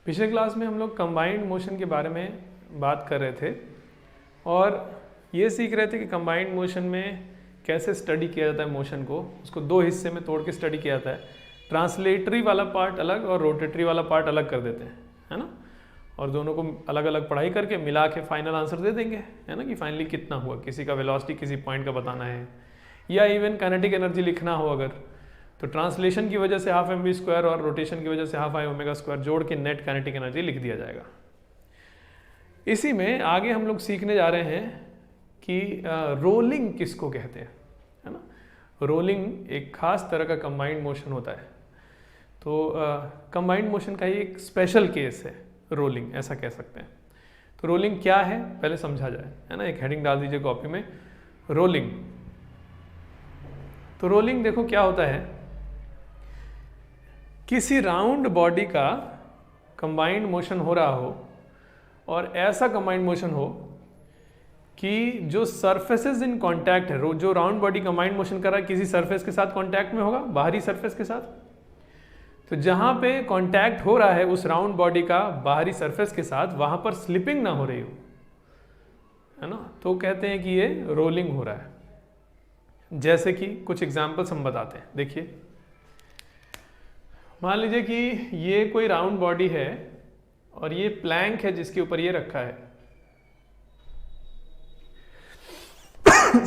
पिछले क्लास में हम लोग कंबाइंड मोशन के बारे में बात कर रहे थे और ये सीख रहे थे कि कंबाइंड मोशन में कैसे स्टडी किया जाता है मोशन को। उसको दो हिस्से में तोड़ के स्टडी किया जाता है। ट्रांसलेटरी वाला पार्ट अलग और रोटेटरी वाला पार्ट अलग कर देते हैं, है ना। और दोनों को अलग अलग पढ़ाई करके मिला के फाइनल आंसर दे देंगे, है ना, कि फाइनली कितना हुआ। किसी का वेलोसिटी किसी पॉइंट का बताना है या इवन काइनेटिक एनर्जी लिखना हो अगर, तो ट्रांसलेशन की वजह से हाफ एम वी स्क्वायर और रोटेशन की वजह से हाफ आई ओमेगा स्क्वायर जोड़ के नेट काइनेटिक एनर्जी लिख दिया जाएगा। इसी में आगे हम लोग सीखने जा रहे हैं कि रोलिंग किसको कहते हैं, है ना। रोलिंग एक खास तरह का कंबाइंड मोशन होता है। तो कंबाइंड मोशन का ही एक स्पेशल केस है रोलिंग, ऐसा कह सकते हैं। तो रोलिंग क्या है पहले समझा जाए, है ना। एक हेडिंग डाल दीजिए कॉपी में, रोलिंग। तो रोलिंग देखो क्या होता है, किसी राउंड बॉडी का कंबाइंड मोशन हो रहा हो और ऐसा कंबाइंड मोशन हो कि जो सरफेसेस इन कांटेक्ट है, जो राउंड बॉडी कंबाइंड मोशन कर रहा है किसी सरफेस के साथ कांटेक्ट में होगा, बाहरी सरफेस के साथ। तो जहां पे कांटेक्ट हो रहा है उस राउंड बॉडी का बाहरी सरफेस के साथ, वहां पर स्लिपिंग ना हो रही हो, है ना, तो कहते हैं कि ये रोलिंग हो रहा है। जैसे कि कुछ एग्जांपल्स हम बताते हैं। देखिए, मान लीजिए कि ये कोई राउंड बॉडी है और ये प्लैंक है जिसके ऊपर ये रखा है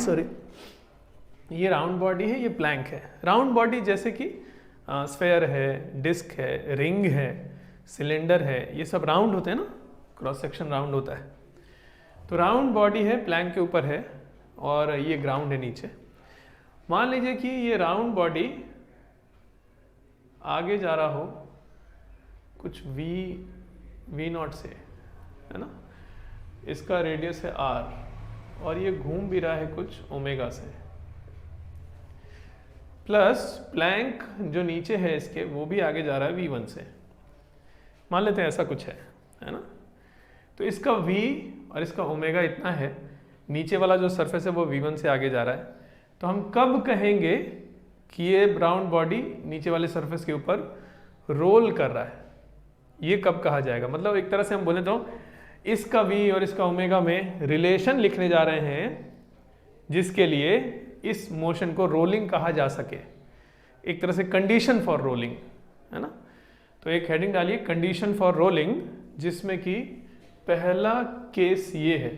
सॉरी, ये राउंड बॉडी है, ये प्लैंक है। राउंड बॉडी जैसे कि स्फेयर है, डिस्क है, रिंग है, सिलेंडर है, ये सब राउंड होते हैं ना, क्रॉस सेक्शन राउंड होता है। तो राउंड बॉडी है, प्लैंक के ऊपर है और ये ग्राउंड है नीचे। मान लीजिए कि ये राउंड बॉडी आगे जा रहा हो कुछ वी नॉट से, है ना, इसका रेडियस है आर और ये घूम भी रहा है कुछ ओमेगा से, प्लस प्लैंक जो नीचे है इसके वो भी आगे जा रहा है v1 से। मान लेते हैं ऐसा कुछ है ना। तो इसका v और इसका ओमेगा इतना है, नीचे वाला जो सरफेस है वो v1 से आगे जा रहा है। तो हम कब कहेंगे कि ये राउंड बॉडी नीचे वाले सरफेस के ऊपर रोल कर रहा है, ये कब कहा जाएगा। मतलब एक तरह से हम बोले तो इसका v और इसका ओमेगा में रिलेशन लिखने जा रहे हैं जिसके लिए इस मोशन को रोलिंग कहा जा सके, एक तरह से कंडीशन फॉर रोलिंग, है ना। तो एक हेडिंग डालिए, कंडीशन फॉर रोलिंग, जिसमें कि पहला केस ये है।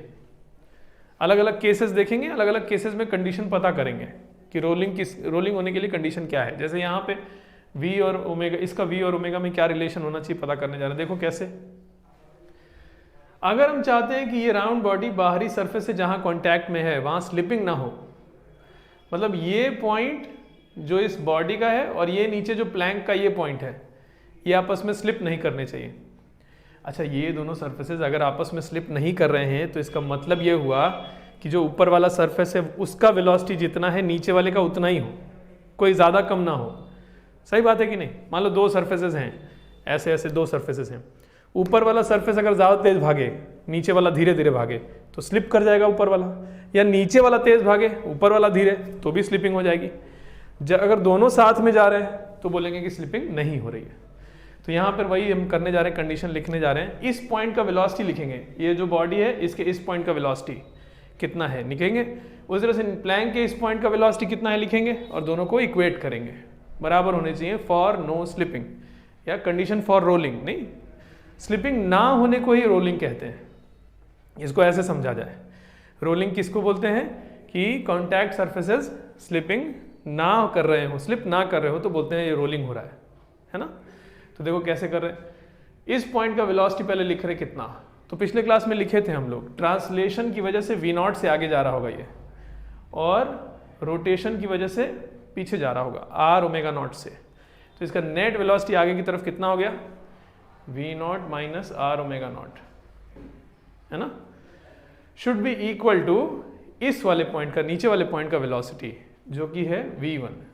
अलग अलग केसेस देखेंगे, अलग अलग केसेस में कंडीशन पता करेंगे कि रोलिंग होने के लिए कंडीशन क्या है। जैसे यहाँ पे v और ओमेगा, इसका v और ओमेगा में क्या रिलेशन होना चाहिए पता करने जा रहे हैं। देखो कैसे, अगर हम चाहते हैं कि ये राउंड बॉडी बाहरी सरफेस से जहां कांटेक्ट में है वहां स्लिपिंग ना हो, मतलब ये पॉइंट जो इस बॉडी का है और ये नीचे जो प्लैंक का ये पॉइंट है, ये आपस में स्लिप नहीं करने चाहिए। अच्छा, ये दोनों सरफेसेस अगर आपस में स्लिप नहीं कर रहे हैं तो इसका मतलब ये हुआ कि जो ऊपर वाला सरफेस है उसका वेलोसिटी जितना है नीचे वाले का उतना ही हो, कोई ज़्यादा कम ना हो। सही बात है कि नहीं। मान लो दो सरफेसेस हैं, ऐसे ऐसे दो सरफेसेस हैं, ऊपर वाला सरफेस अगर ज़्यादा तेज भागे, नीचे वाला धीरे धीरे भागे तो स्लिप कर जाएगा ऊपर वाला, या नीचे वाला तेज भागे ऊपर वाला धीरे तो भी स्लिपिंग हो जाएगी। अगर दोनों साथ में जा रहे हैं तो बोलेंगे कि स्लिपिंग नहीं हो रही है। तो यहाँ पर वही हम करने जा रहे हैं, कंडीशन लिखने जा रहे हैं। इस पॉइंट का वेलोसिटी लिखेंगे, ये जो बॉडी है इसके इस पॉइंट का वेलोसिटी कितना है लिखेंगे। उस तरह से प्लैंक के इस पॉइंट का वेलोसिटी कितना है लिखेंगे और दोनों को इक्वेट करेंगे, बराबर होने चाहिए फॉर नो स्लिपिंग, या कंडीशन फॉर रोलिंग। नहीं, स्लिपिंग ना होने को ही रोलिंग कहते हैं। इसको ऐसे समझा जाए, रोलिंग किसको बोलते हैं कि कॉन्टैक्ट सरफेसेस स्लिपिंग ना कर रहे हो, स्लिप ना कर रहे हो तो बोलते हैं ये रोलिंग हो रहा है ना। तो देखो कैसे कर रहे हैं, इस पॉइंट का वेलोसिटी पहले लिख रहे कितना, तो पिछले क्लास में लिखे थे हम लोग, ट्रांसलेशन की वजह से v नॉट से आगे जा रहा होगा ये, और रोटेशन की वजह से पीछे जा रहा होगा r ओमेगा नॉट से। तो इसका नेट वेलोसिटी आगे की तरफ कितना हो गया, v naught minus r omega not, है ना, शुड बी इक्वल टू इस वाले पॉइंट का, नीचे वाले पॉइंट का वेलोसिटी जो कि है v1।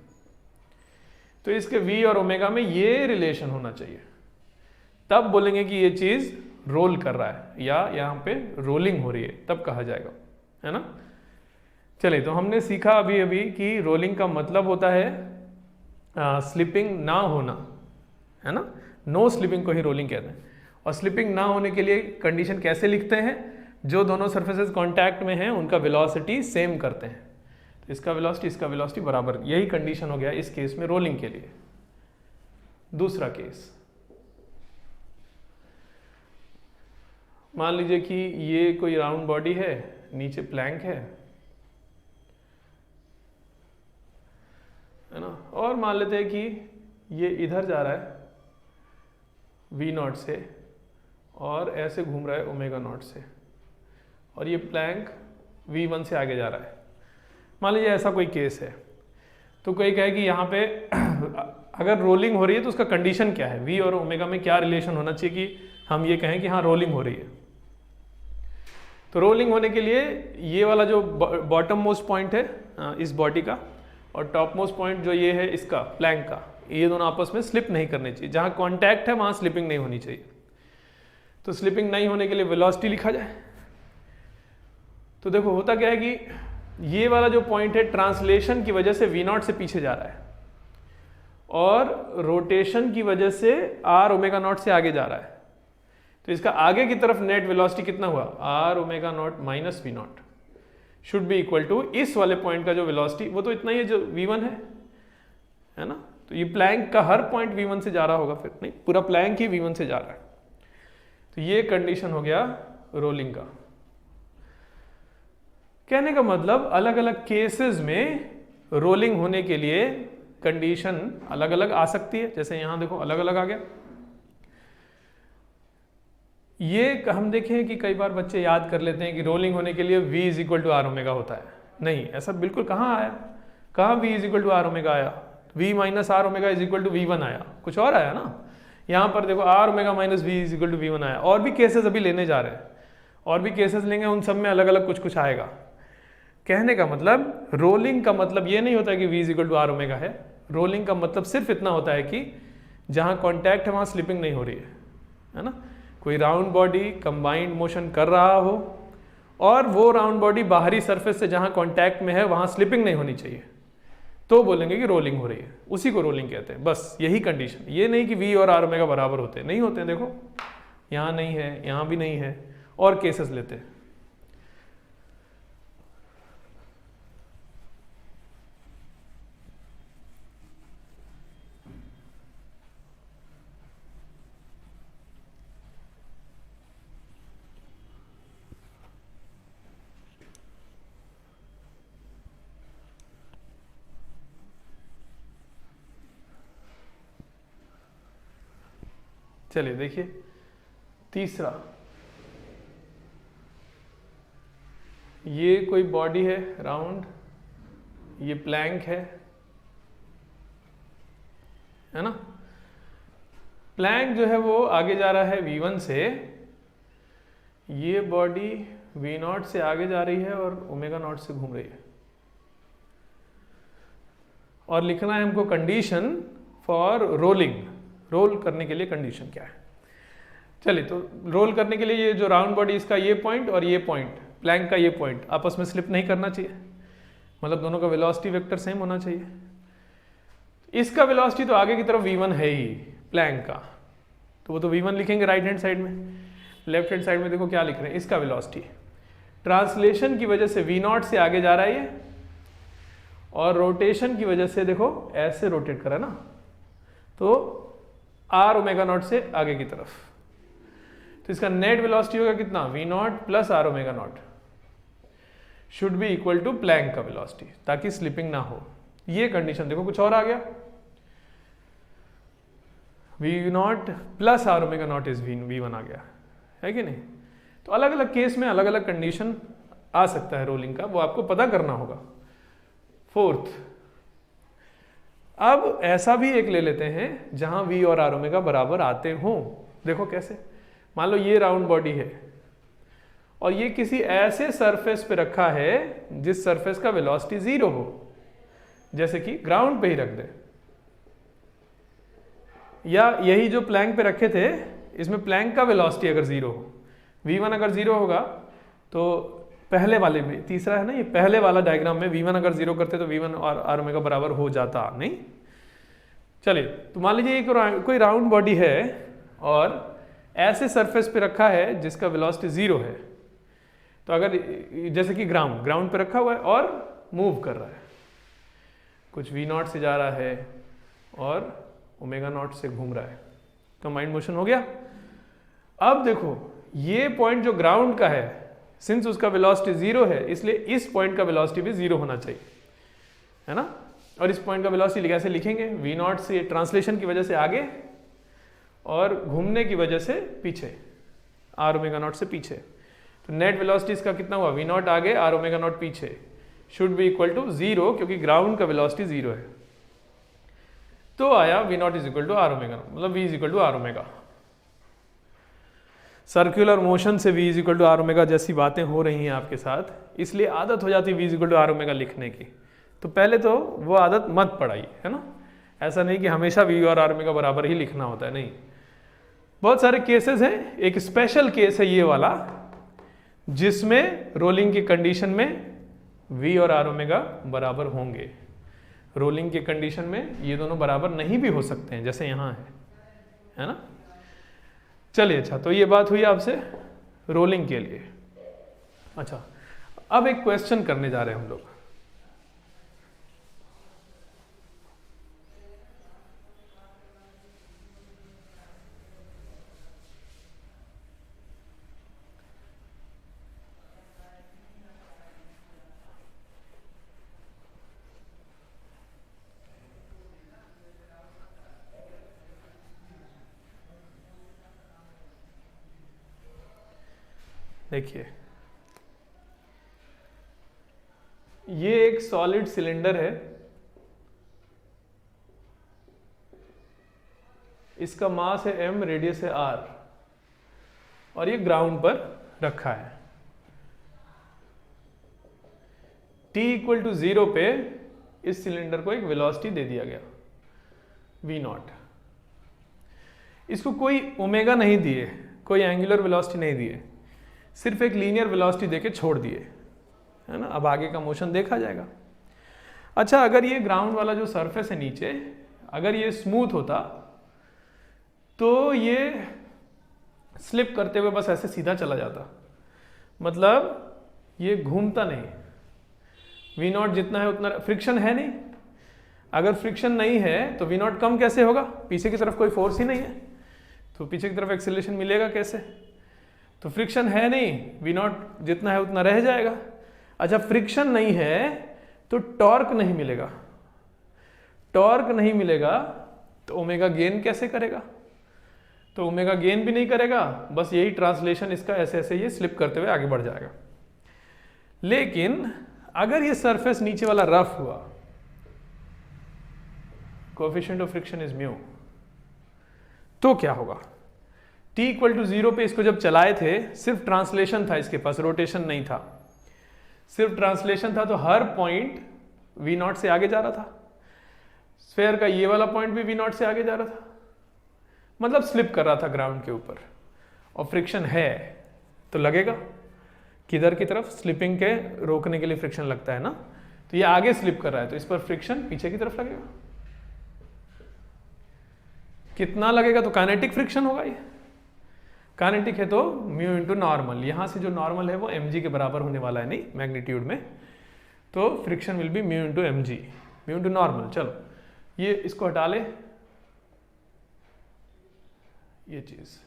तो इसके v और ओमेगा में ये रिलेशन होना चाहिए, तब बोलेंगे कि ये चीज रोल कर रहा है या यहाँ पे रोलिंग हो रही है, तब कहा जाएगा, है ना। चलिए, तो हमने सीखा अभी अभी कि रोलिंग का मतलब होता है स्लिपिंग ना होना, है ना। नो स्लिपिंग को ही रोलिंग कहते हैं। और स्लिपिंग ना होने के लिए कंडीशन कैसे लिखते हैं, जो दोनों सरफेसेस कांटेक्ट में हैं उनका वेलोसिटी सेम करते हैं, तो इसका वेलोसिटी बराबर, यही कंडीशन हो गया इस केस में रोलिंग के लिए। दूसरा केस, मान लीजिए कि ये कोई राउंड बॉडी है, नीचे प्लैंक है ना, और मान लेते हैं कि ये इधर जा रहा है V0 से और ऐसे घूम रहा है ओमेगा नॉट से, और ये प्लैंक V1 से आगे जा रहा है। मान लीजिए ऐसा कोई केस है, तो कोई कहे कि यहाँ पे अगर रोलिंग हो रही है तो उसका कंडीशन क्या है, V और ओमेगा में क्या रिलेशन होना चाहिए कि हम ये कहें कि हाँ रोलिंग हो रही है। तो रोलिंग होने के लिए ये वाला जो बॉटम मोस्ट पॉइंट है इस बॉडी का, और टॉप मोस्ट पॉइंट जो ये है इसका प्लैंक का, ये दोनों आपस में स्लिप नहीं करने चाहिए। जहाँ कॉन्टैक्ट है वहाँ स्लिपिंग नहीं होनी चाहिए। तो स्लिपिंग नहीं होने के लिए वेलोसिटी लिखा जाए। तो देखो होता क्या है कि ये वाला जो पॉइंट है ट्रांसलेशन की वजह से V0 से पीछे जा रहा है, और रोटेशन की वजह से R ओमेगा नॉट से आगे जा रहा है। तो इसका आगे की तरफ नेट वेलोसिटी कितना हुआ, R omega naught minus V0 should be equal to इस वाले पॉइंट का जो वेलोसिटी, वो तो इतना ही है जो V1 है ना। तो ये प्लैंक का हर पॉइंट V1 से जा रहा होगा, फिर नहीं, पूरा प्लैंक ही V1 से जा रहा है। तो ये कंडीशन हो गया रोलिंग का। कहने का मतलब अलग अलग केसेस में रोलिंग होने के लिए कंडीशन अलग अलग आ सकती है। जैसे यहां देखो अलग अलग आ गया। ये हम देखें कि कई बार बच्चे याद कर लेते हैं कि रोलिंग होने के लिए V is equal to R omega होता है। नहीं, ऐसा बिल्कुल कहाँ आया, कहाँ V is equal to R omega आया, V minus R omega is equal to V1 आया, कुछ और आया ना। यहाँ पर देखो R omega minus V is equal to V1 आया। और भी केसेस अभी लेने जा रहे हैं, और भी केसेस लेंगे, उन सब में अलग अलग कुछ कुछ आएगा। कहने का मतलब रोलिंग का मतलब ये नहीं होता है कि V is equal to R omega है। रोलिंग का मतलब सिर्फ इतना होता है कि जहाँ कॉन्टैक्ट है वहाँ स्लिपिंग नहीं हो रही है ना। कोई राउंड बॉडी कंबाइंड मोशन कर रहा हो और वो राउंड बॉडी बाहरी सरफेस से जहाँ कॉन्टैक्ट में है वहाँ स्लिपिंग नहीं होनी चाहिए, तो बोलेंगे कि रोलिंग हो रही है, उसी को रोलिंग कहते हैं। बस यही कंडीशन, ये नहीं कि V और आर ओमेगा बराबर होते हैं, नहीं होते हैं। देखो यहाँ नहीं है, यहाँ भी नहीं है, और केसेस लेते हैं। चलिए देखिए तीसरा, ये कोई बॉडी है राउंड, ये प्लैंक है ना। प्लैंक जो है वो आगे जा रहा है V1 से, ये बॉडी V0 से आगे जा रही है और ओमेगा नॉट से घूम रही है। और लिखना है हमको कंडीशन फॉर रोलिंग, रोल करने के लिए कंडीशन क्या है। चलिए, तो रोल करने के लिए ये जो राउंड बॉडी, इसका ये पॉइंट और ये पॉइंट, प्लैंक का ये पॉइंट आपस में स्लिप नहीं करना चाहिए, मतलब दोनों का वेलोसिटी वेक्टर सेम होना चाहिए। इसका वेलोसिटी तो आगे की तरफ V1 है ही प्लैंक का, तो वो तो V1 लिखेंगे राइट हैंड साइड में। लेफ्ट हैंड साइड में देखो क्या लिख रहे हैं, इसका वेलोसिटी ट्रांसलेशन की वजह से V0 से आगे जा रहा है ये, और रोटेशन की वजह से देखो ऐसे रोटेट करा ना, तो R ओमेगा नॉट से आगे की तरफ। तो इसका नेट वेलोसिटी होगा कितना, V0 plus R omega naught should be equal to plank का वेलोसिटी, ताकि स्लिपिंग ना हो। ये कंडीशन देखो कुछ और आ गया, V0 plus R omega not is V1 आ गया है कि नहीं। तो अलग अलग केस में अलग अलग कंडीशन आ सकता है रोलिंग का, वो आपको पता करना होगा। फोर्थ, अब ऐसा भी एक ले लेते हैं जहां V और R ओमेगा बराबर आते हों। देखो कैसे, मान लो ये राउंड बॉडी है और ये किसी ऐसे सरफेस पे रखा है जिस सरफेस का वेलोसिटी 0 हो, जैसे कि ग्राउंड पे ही रख दे, या यही जो प्लैंक पे रखे थे इसमें प्लैंक का वेलोसिटी अगर 0 हो, V1 अगर 0 होगा तो पहले वाले में, तीसरा है ना ये, पहले वाला डायग्राम में V1 अगर 0 करते तो V1 और R ओमेगा बराबर हो जाता नहीं। चलिए, तो मान लीजिए कोई राउंड बॉडी है और ऐसे सरफेस पे रखा है जिसका वेलोसिटी 0 है, तो अगर जैसे कि ग्राउंड पे रखा हुआ है और मूव कर रहा है, कुछ v0 से जा रहा है और ओमेगा नॉट से घूम रहा है, कंबाइंड मोशन हो गया। अब देखो ये पॉइंट जो ग्राउंड का है, सिंस उसका वेलोसिटी 0 है इसलिए इस पॉइंट का वेलोसिटी भी 0 होना चाहिए, है ना। और इस पॉइंट का वेलोसिटी कैसे लिखेंगे, v0 से ट्रांसलेशन की वजह से आगे और घूमने की वजह से पीछे, r ओमेगा नॉट से पीछे। तो नेट वेलोसिटी इसका कितना हुआ, v0 आगे r ओमेगा नॉट पीछे, शुड बी इक्वल टू 0 क्योंकि ग्राउंड का वेलोसिटी 0 है। तो आया v0 is equal to r omega naught, मतलब v is equal to r omega. Circular motion से v is equal to r omega जैसी बातें हो रही हैं आपके साथ, इसलिए आदत हो जाती है v is equal to r omega लिखने की। तो पहले तो वो आदत मत पड़ाइए, है ना। ऐसा नहीं कि हमेशा v और r ओमेगा बराबर ही लिखना होता है, नहीं। बहुत सारे केसेस हैं, एक स्पेशल केस है ये वाला जिसमें रोलिंग की कंडीशन में v और r ओमेगा बराबर होंगे। रोलिंग की कंडीशन में ये दोनों बराबर नहीं भी हो सकते हैं, जैसे यहाँ है ना। चलिए, अच्छा, तो ये बात हुई आपसे रोलिंग के लिए। अच्छा, अब एक क्वेश्चन करने जा रहे हैं हम लोग। देखिए, ये एक सॉलिड सिलेंडर है, इसका मास है m, रेडियस है r, और ये ग्राउंड पर रखा है। t इक्वल टू 0 पे इस सिलेंडर को एक वेलोसिटी दे दिया गया v0। इसको कोई ओमेगा नहीं दिए, कोई एंगुलर वेलोसिटी नहीं दिए, सिर्फ एक लीनियर वेलोसिटी देके छोड़ दिए, है ना। अब आगे का मोशन देखा जाएगा। अच्छा, अगर ये ग्राउंड वाला जो सरफेस है नीचे, अगर ये स्मूथ होता तो ये स्लिप करते हुए बस ऐसे सीधा चला जाता, मतलब ये घूमता नहीं। v0 जितना है उतना, फ्रिक्शन है नहीं। अगर फ्रिक्शन नहीं है तो v0 कम कैसे होगा, पीछे की तरफ कोई फोर्स ही नहीं है, तो पीछे की तरफ एक्सेलरेशन मिलेगा कैसे। तो फ्रिक्शन है नहीं, v0 जितना है उतना रह जाएगा। अच्छा, फ्रिक्शन नहीं है तो टॉर्क नहीं मिलेगा, टॉर्क नहीं मिलेगा तो ओमेगा गेन कैसे करेगा, तो ओमेगा गेन भी नहीं करेगा, बस यही ट्रांसलेशन इसका ऐसे ऐसे ये स्लिप करते हुए आगे बढ़ जाएगा। लेकिन अगर ये सरफेस नीचे वाला रफ हुआ, coefficient of friction is mu, तो क्या होगा। t इक्वल टू 0 पे इसको जब चलाए थे, सिर्फ ट्रांसलेशन था, इसके पास रोटेशन नहीं था, सिर्फ ट्रांसलेशन था, तो हर पॉइंट v0 से आगे जा रहा था। स्फेयर का ये वाला पॉइंट भी v0 से आगे जा रहा था, मतलब स्लिप कर रहा था ग्राउंड के ऊपर। और फ्रिक्शन है तो लगेगा किधर की तरफ, स्लिपिंग के रोकने के लिए फ्रिक्शन लगता है ना। तो ये आगे स्लिप कर रहा है तो इस पर फ्रिक्शन पीछे की तरफ लगेगा। कितना लगेगा, तो काइनेटिक फ्रिक्शन होगा। ये काइनेटिक है तो म्यू इंटू नॉर्मल, यहां से जो नॉर्मल है वो mg के बराबर होने वाला है, नहीं मैग्नीट्यूड में, तो friction will B mu into mg, mu into normal. चलो ये इसको हटा ले, ये चीज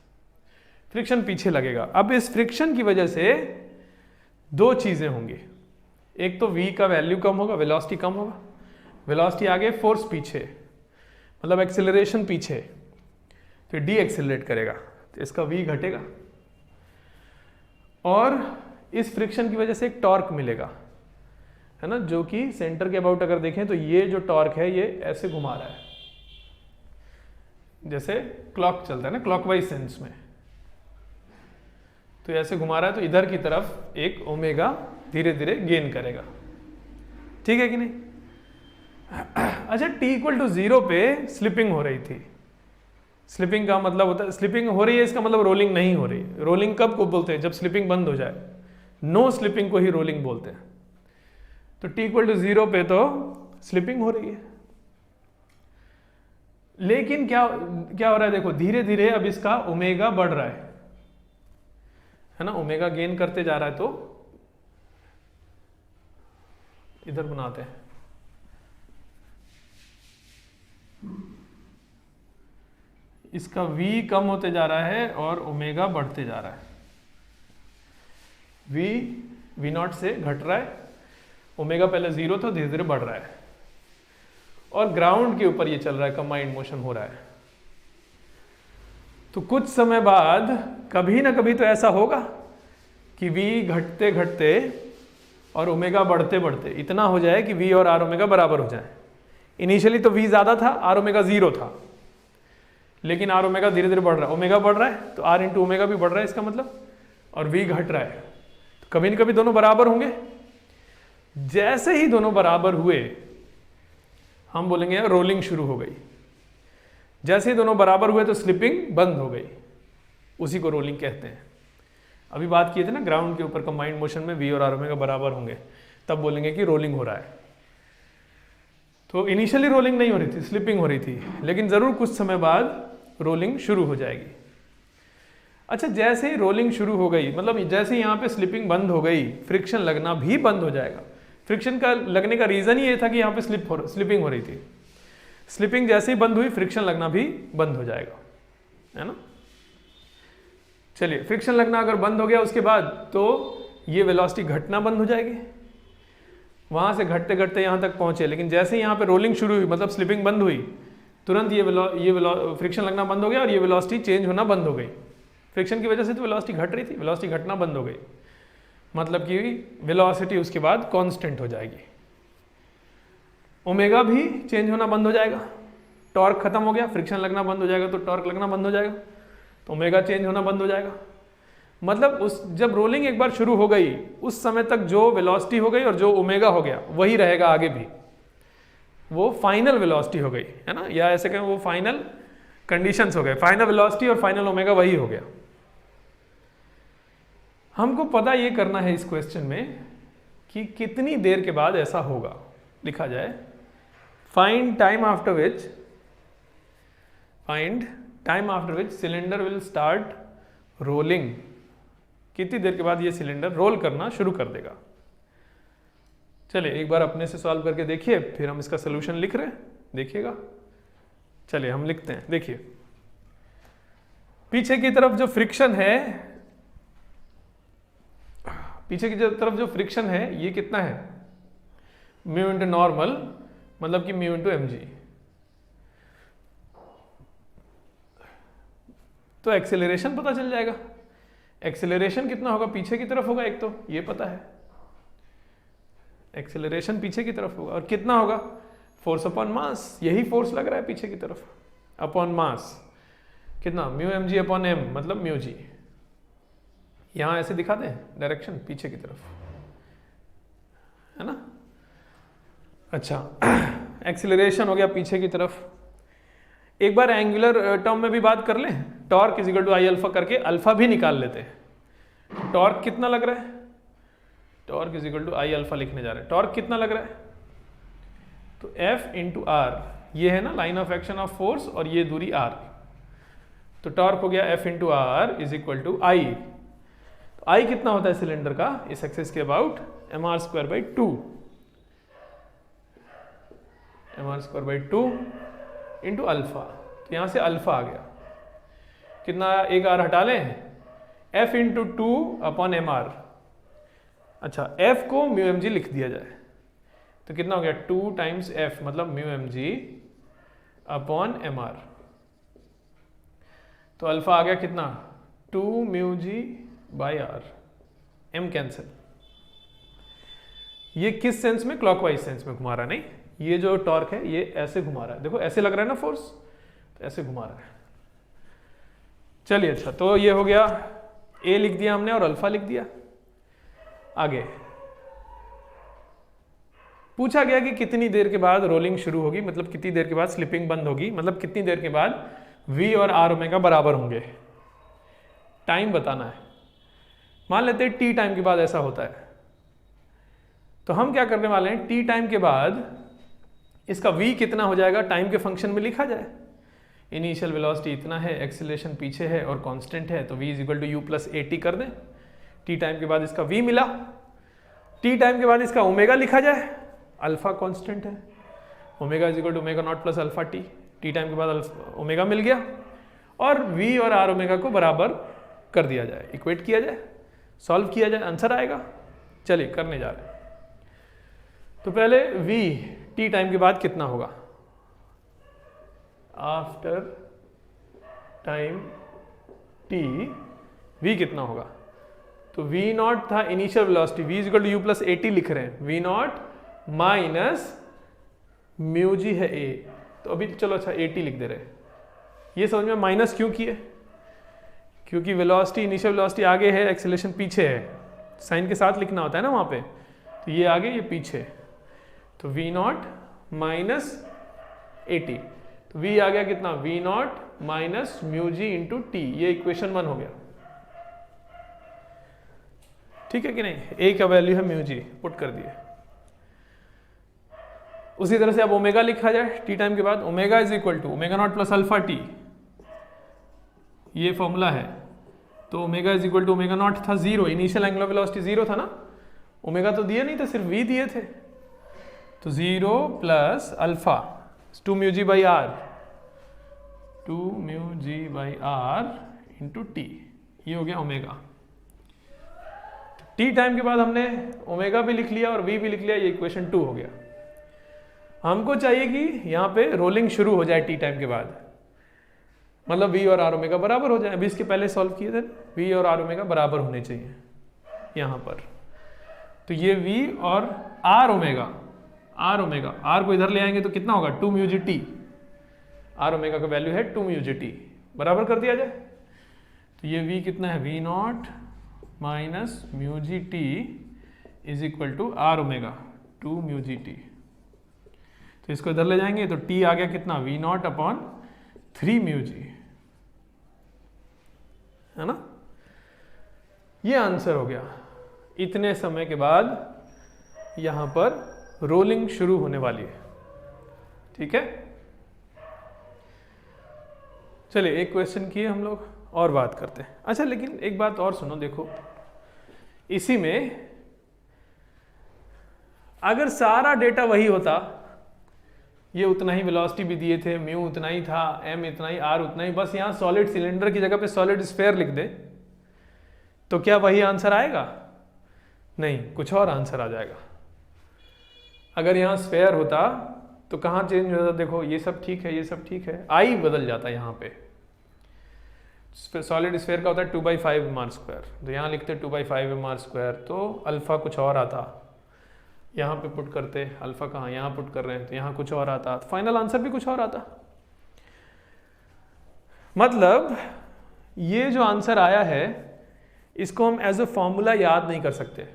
फ्रिक्शन पीछे लगेगा। अब इस फ्रिक्शन की वजह से दो चीजें होंगी, एक तो v का वैल्यू कम होगा, वेलोसिटी कम होगा, वेलोसिटी आगे, फोर्स पीछे, मतलब एक्सेलरेशन पीछे, तो डी एक्सेलरेट करेगा, तो इसका v घटेगा। और इस फ्रिक्शन की वजह से एक टॉर्क मिलेगा, है ना, जो कि सेंटर के अबाउट अगर देखें तो ये जो टॉर्क है ये ऐसे घुमा रहा है, जैसे क्लॉक चलता है ना, क्लॉकवाइज सेंस में, तो ऐसे घुमा रहा है, तो इधर की तरफ एक ओमेगा धीरे धीरे गेन करेगा, ठीक है कि नहीं। अच्छा, t इक्वल टू 0 पे स्लिपिंग हो रही थी, स्लिपिंग का मतलब होता है, स्लिपिंग हो रही है इसका मतलब रोलिंग नहीं हो रही। रोलिंग कब को बोलते हैं, जब स्लिपिंग बंद हो जाए, नो स्लिपिंग को ही रोलिंग बोलते हैं। तो t इक्वल टू 0 पे तो स्लिपिंग हो रही है, लेकिन क्या क्या हो रहा है, देखो धीरे धीरे अब इसका ओमेगा बढ़ रहा है ना, ओमेगा गेन करते जा रहा है। तो इधर बनाते हैं, इसका v कम होते जा रहा है और ओमेगा बढ़ते जा रहा है। v नॉट से घट रहा है, ओमेगा पहले 0 था, धीरे धीरे बढ़ रहा है, और ग्राउंड के ऊपर ये चल रहा है, कंबाइंड मोशन हो रहा है। तो कुछ समय बाद कभी ना कभी तो ऐसा होगा कि v घटते घटते और ओमेगा बढ़ते बढ़ते इतना हो जाए कि v और r ओमेगा बराबर हो जाए। इनिशियली तो v ज्यादा था, r ओमेगा 0 था, लेकिन r ओमेगा धीरे धीरे बढ़ रहा है, ओमेगा बढ़ रहा है तो r इंटू ओमेगा भी बढ़ रहा है इसका मतलब, और v घट रहा है। तो कभी न कभी दोनों बराबर होंगे। जैसे ही दोनों बराबर हुए हम बोलेंगे यार रोलिंग शुरू हो गई। जैसे ही दोनों बराबर हुए तो स्लिपिंग बंद हो गई, उसी को रोलिंग कहते हैं। अभी बात किए थे ना ग्राउंड के ऊपर कंबाइंड मोशन में v और r ओमेगा बराबर होंगे, तब बोलेंगे कि रोलिंग हो रहा है। तो इनिशियली रोलिंग नहीं हो रही थी, स्लिपिंग हो रही थी, लेकिन जरूर कुछ समय बाद रोलिंग शुरू हो जाएगी। अच्छा, जैसे ही रोलिंग शुरू हो गई, मतलब जैसे ही यहाँ पे स्लिपिंग बंद हो गई, फ्रिक्शन लगना भी बंद हो जाएगा। फ्रिक्शन का लगने का रीजन ही ये था कि यहाँ पे स्लिपिंग हो रही थी। स्लिपिंग जैसे ही बंद हुई, फ्रिक्शन लगना भी बंद हो जाएगा, है ना। चलिए, फ्रिक्शन लगना अगर बंद हो गया उसके बाद, तो ये वेलोसिटी घटना बंद हो जाएगी। वहां से घटते घटते यहाँ तक पहुंचे, लेकिन जैसे ही यहाँ पे रोलिंग शुरू हुई, मतलब स्लिपिंग बंद हुई, तुरंत ये फ्रिक्शन लगना बंद हो गया और ये वेलोसिटी चेंज होना बंद हो गई। फ्रिक्शन की वजह से तो वेलोसिटी घट रही थी, वेलोसिटी घटना बंद हो गई, मतलब कि वेलोसिटी उसके बाद कांस्टेंट हो जाएगी। ओमेगा भी चेंज होना बंद हो जाएगा, टॉर्क खत्म हो गया, फ्रिक्शन लगना बंद हो जाएगा तो टॉर्क लगना बंद हो जाएगा, तो ओमेगा चेंज होना बंद हो जाएगा। मतलब जब रोलिंग एक बार शुरू हो गई, उस समय तक जो वेलोसिटी हो गई और जो ओमेगा हो गया वही रहेगा आगे भी, वो फाइनल वेलोसिटी हो गई, है ना, या ऐसे कहें वो फाइनल कंडीशंस हो गए। फाइनल वेलोसिटी और फाइनल ओमेगा वही हो गया। हमको पता ये करना है इस क्वेश्चन में कि कितनी देर के बाद ऐसा होगा। लिखा जाए, find time after which cylinder will start rolling. कितनी देर के बाद ये सिलेंडर रोल करना शुरू कर देगा। चलिए एक बार अपने से सॉल्व करके देखिए, फिर हम इसका सोल्यूशन लिख रहे हैं, देखिएगा। चलिए हम लिखते हैं। देखिए, पीछे की तरफ जो फ्रिक्शन है, ये कितना है, म्यू इंटू नॉर्मल, मतलब कि म्यू इंटू mg। तो एक्सेलरेशन पता चल जाएगा। एक्सेलरेशन कितना होगा, पीछे की तरफ होगा, एक तो ये पता है, एक्सेलरेशन पीछे की तरफ होगा। और कितना होगा, फोर्स अपॉन मास, यही फोर्स लग रहा है पीछे की तरफ, अपॉन मास कितना, म्यू mg अपॉन m, मतलब म्यू g। यहां ऐसे दिखा दें डायरेक्शन पीछे की तरफ, है ना। अच्छा, एक्सेलरेशन हो गया पीछे की तरफ। एक बार एंगुलर टर्म में भी बात कर लें, torque is equal to I alpha करके अल्फा भी निकाल लेते हैं। टॉर्क कितना लग रहा है, torque is equal to I alpha लिखने जा रहे हैं। टॉर्क कितना लग रहा है, तो F इंटू आर, ये है ना line of action of force, और ये दूरी r, तो टॉर्क हो गया F into r is equal to I. तो आई कितना होता है सिलेंडर का इस एक्सिस के about, mr²/2, mr²/2 into alpha. तो यहां से अल्फा आ गया, कितना, एक आर हटा लें, F इंटू 2 अपॉन mr। अच्छा, F को म्यू mg लिख दिया जाए तो कितना हो गया, 2 टाइम्स F, मतलब म्यू mg अपॉन mr। तो अल्फा आ गया कितना, 2 mu g by R, m cancel. ये किस सेंस में, क्लॉकवाइज सेंस में घुमा रहा है, नहीं, ये जो टॉर्क है ये ऐसे घुमा रहा है, देखो ऐसे लग रहा है ना फोर्स, तो ऐसे घुमा रहा है। चलिए, अच्छा, तो ये हो गया, a लिख दिया हमने और अल्फा लिख दिया। आगे पूछा गया कि कितनी देर के बाद रोलिंग शुरू होगी, मतलब कितनी देर के बाद स्लिपिंग बंद होगी, मतलब कितनी देर के बाद v और r ओमेगा बराबर होंगे। टाइम बताना है। मान लेते हैं t टाइम के बाद ऐसा होता है, तो हम क्या करने वाले हैं, t टाइम के बाद इसका v कितना हो जाएगा टाइम के फंक्शन में लिखा जाए। इनिशियल वेलोसिटी इतना है, एक्सीलरेशन पीछे है और कांस्टेंट है, तो v is equal to u plus a t कर दें। टी टाइम के बाद इसका v मिला, टी टाइम के बाद इसका ओमेगा लिखा जाए, अल्फा कांस्टेंट है, omega is equal to omega naught plus alpha t, t time के बाद ओमेगा मिल गया, और v और r ओमेगा को बराबर कर दिया जाए, इक्वेट किया जाए, सॉल्व किया जाए, आंसर आएगा। चलिए करने जा रहे हैं। तो पहले v टी टाइम के बाद कितना होगा, आफ्टर टाइम टी v कितना होगा, तो v नॉट था initial velocity, v is equal to u plus a t लिख रहे हैं, v naught minus mu g है a, तो अभी चलो अच्छा ए टी लिख दे रहे हैं। ये समझ में माइनस क्यों किए, क्योंकि वेलोसिटी इनिशियल वेलोसिटी आगे है, एक्सेलरेशन पीछे है, साइन के साथ लिखना होता है ना वहाँ पे, तो ये आगे ये पीछे, तो v naught minus a t, तो v आ गया कितना, v naught minus mu g into t, ये इक्वेशन 1 हो गया, ठीक है कि नहीं। a का वैल्यू है म्यू जी, पुट कर दिए। उसी तरह से अब ओमेगा लिखा जाए टी टाइम के बाद, omega is equal to omega naught plus alpha t, ये फॉर्मूला है, तो omega is equal to omega naught था zero, initial angular velocity zero था ना, ओमेगा तो दिए नहीं थे, सिर्फ v दिए थे, तो zero plus alpha 2 mu g by R, 2 mu g by R into t, ये हो गया ओमेगा। टी टाइम के बाद हमने ओमेगा भी लिख लिया और v भी लिख लिया, ये इक्वेशन 2 हो गया। हमको चाहिए कि यहाँ पे रोलिंग शुरू हो जाए टी टाइम के बाद, मतलब v और r ओमेगा बराबर हो जाए। अभी इसके पहले सॉल्व किए थे, v और r ओमेगा बराबर होने चाहिए यहाँ पर, तो ये v और r ओमेगा, r को इधर ले आएंगे तो कितना होगा, 2 mu g T, r omega का वैल्यू है 2 म्यू जी टी, बराबर कर दिया जाए, तो ये v कितना है, v naught minus mu g t is equal to r omega 2 mu g t, तो इसको इधर ले जाएंगे तो t आ गया कितना, v not upon 3 mu g, है ना, ये आंसर हो गया। इतने समय के बाद यहां पर रोलिंग शुरू होने वाली है, ठीक है। चलिए एक क्वेश्चन किए हम लोग और बात करते हैं। अच्छा लेकिन एक बात और सुनो, देखो इसी में अगर सारा डेटा वही होता, ये उतना ही वेलोसिटी भी दिए थे, म्यू उतना ही था, m इतना ही, r उतना ही, बस यहाँ सॉलिड सिलेंडर की जगह पे सॉलिड स्फीयर लिख दे, तो क्या वही आंसर आएगा? नहीं, कुछ और आंसर आ जाएगा। अगर यहाँ स्फीयर होता तो कहाँ चेंज हो जाता, देखो ये सब ठीक है, ये सब ठीक है, आई बदल जाता यहाँ पे। सॉलिड स्फीयर का होता है 2/5 m², तो यहाँ लिखते 2/5 m², तो अल्फा कुछ और आता, यहाँ पे पुट करते, अल्फा कहाँ, यहाँ पुट कर रहे हैं तो यहाँ कुछ और आता, तो फाइनल आंसर भी कुछ और आता। मतलब ये जो आंसर आया है इसको हम एज अ फॉर्मूला याद नहीं कर सकते,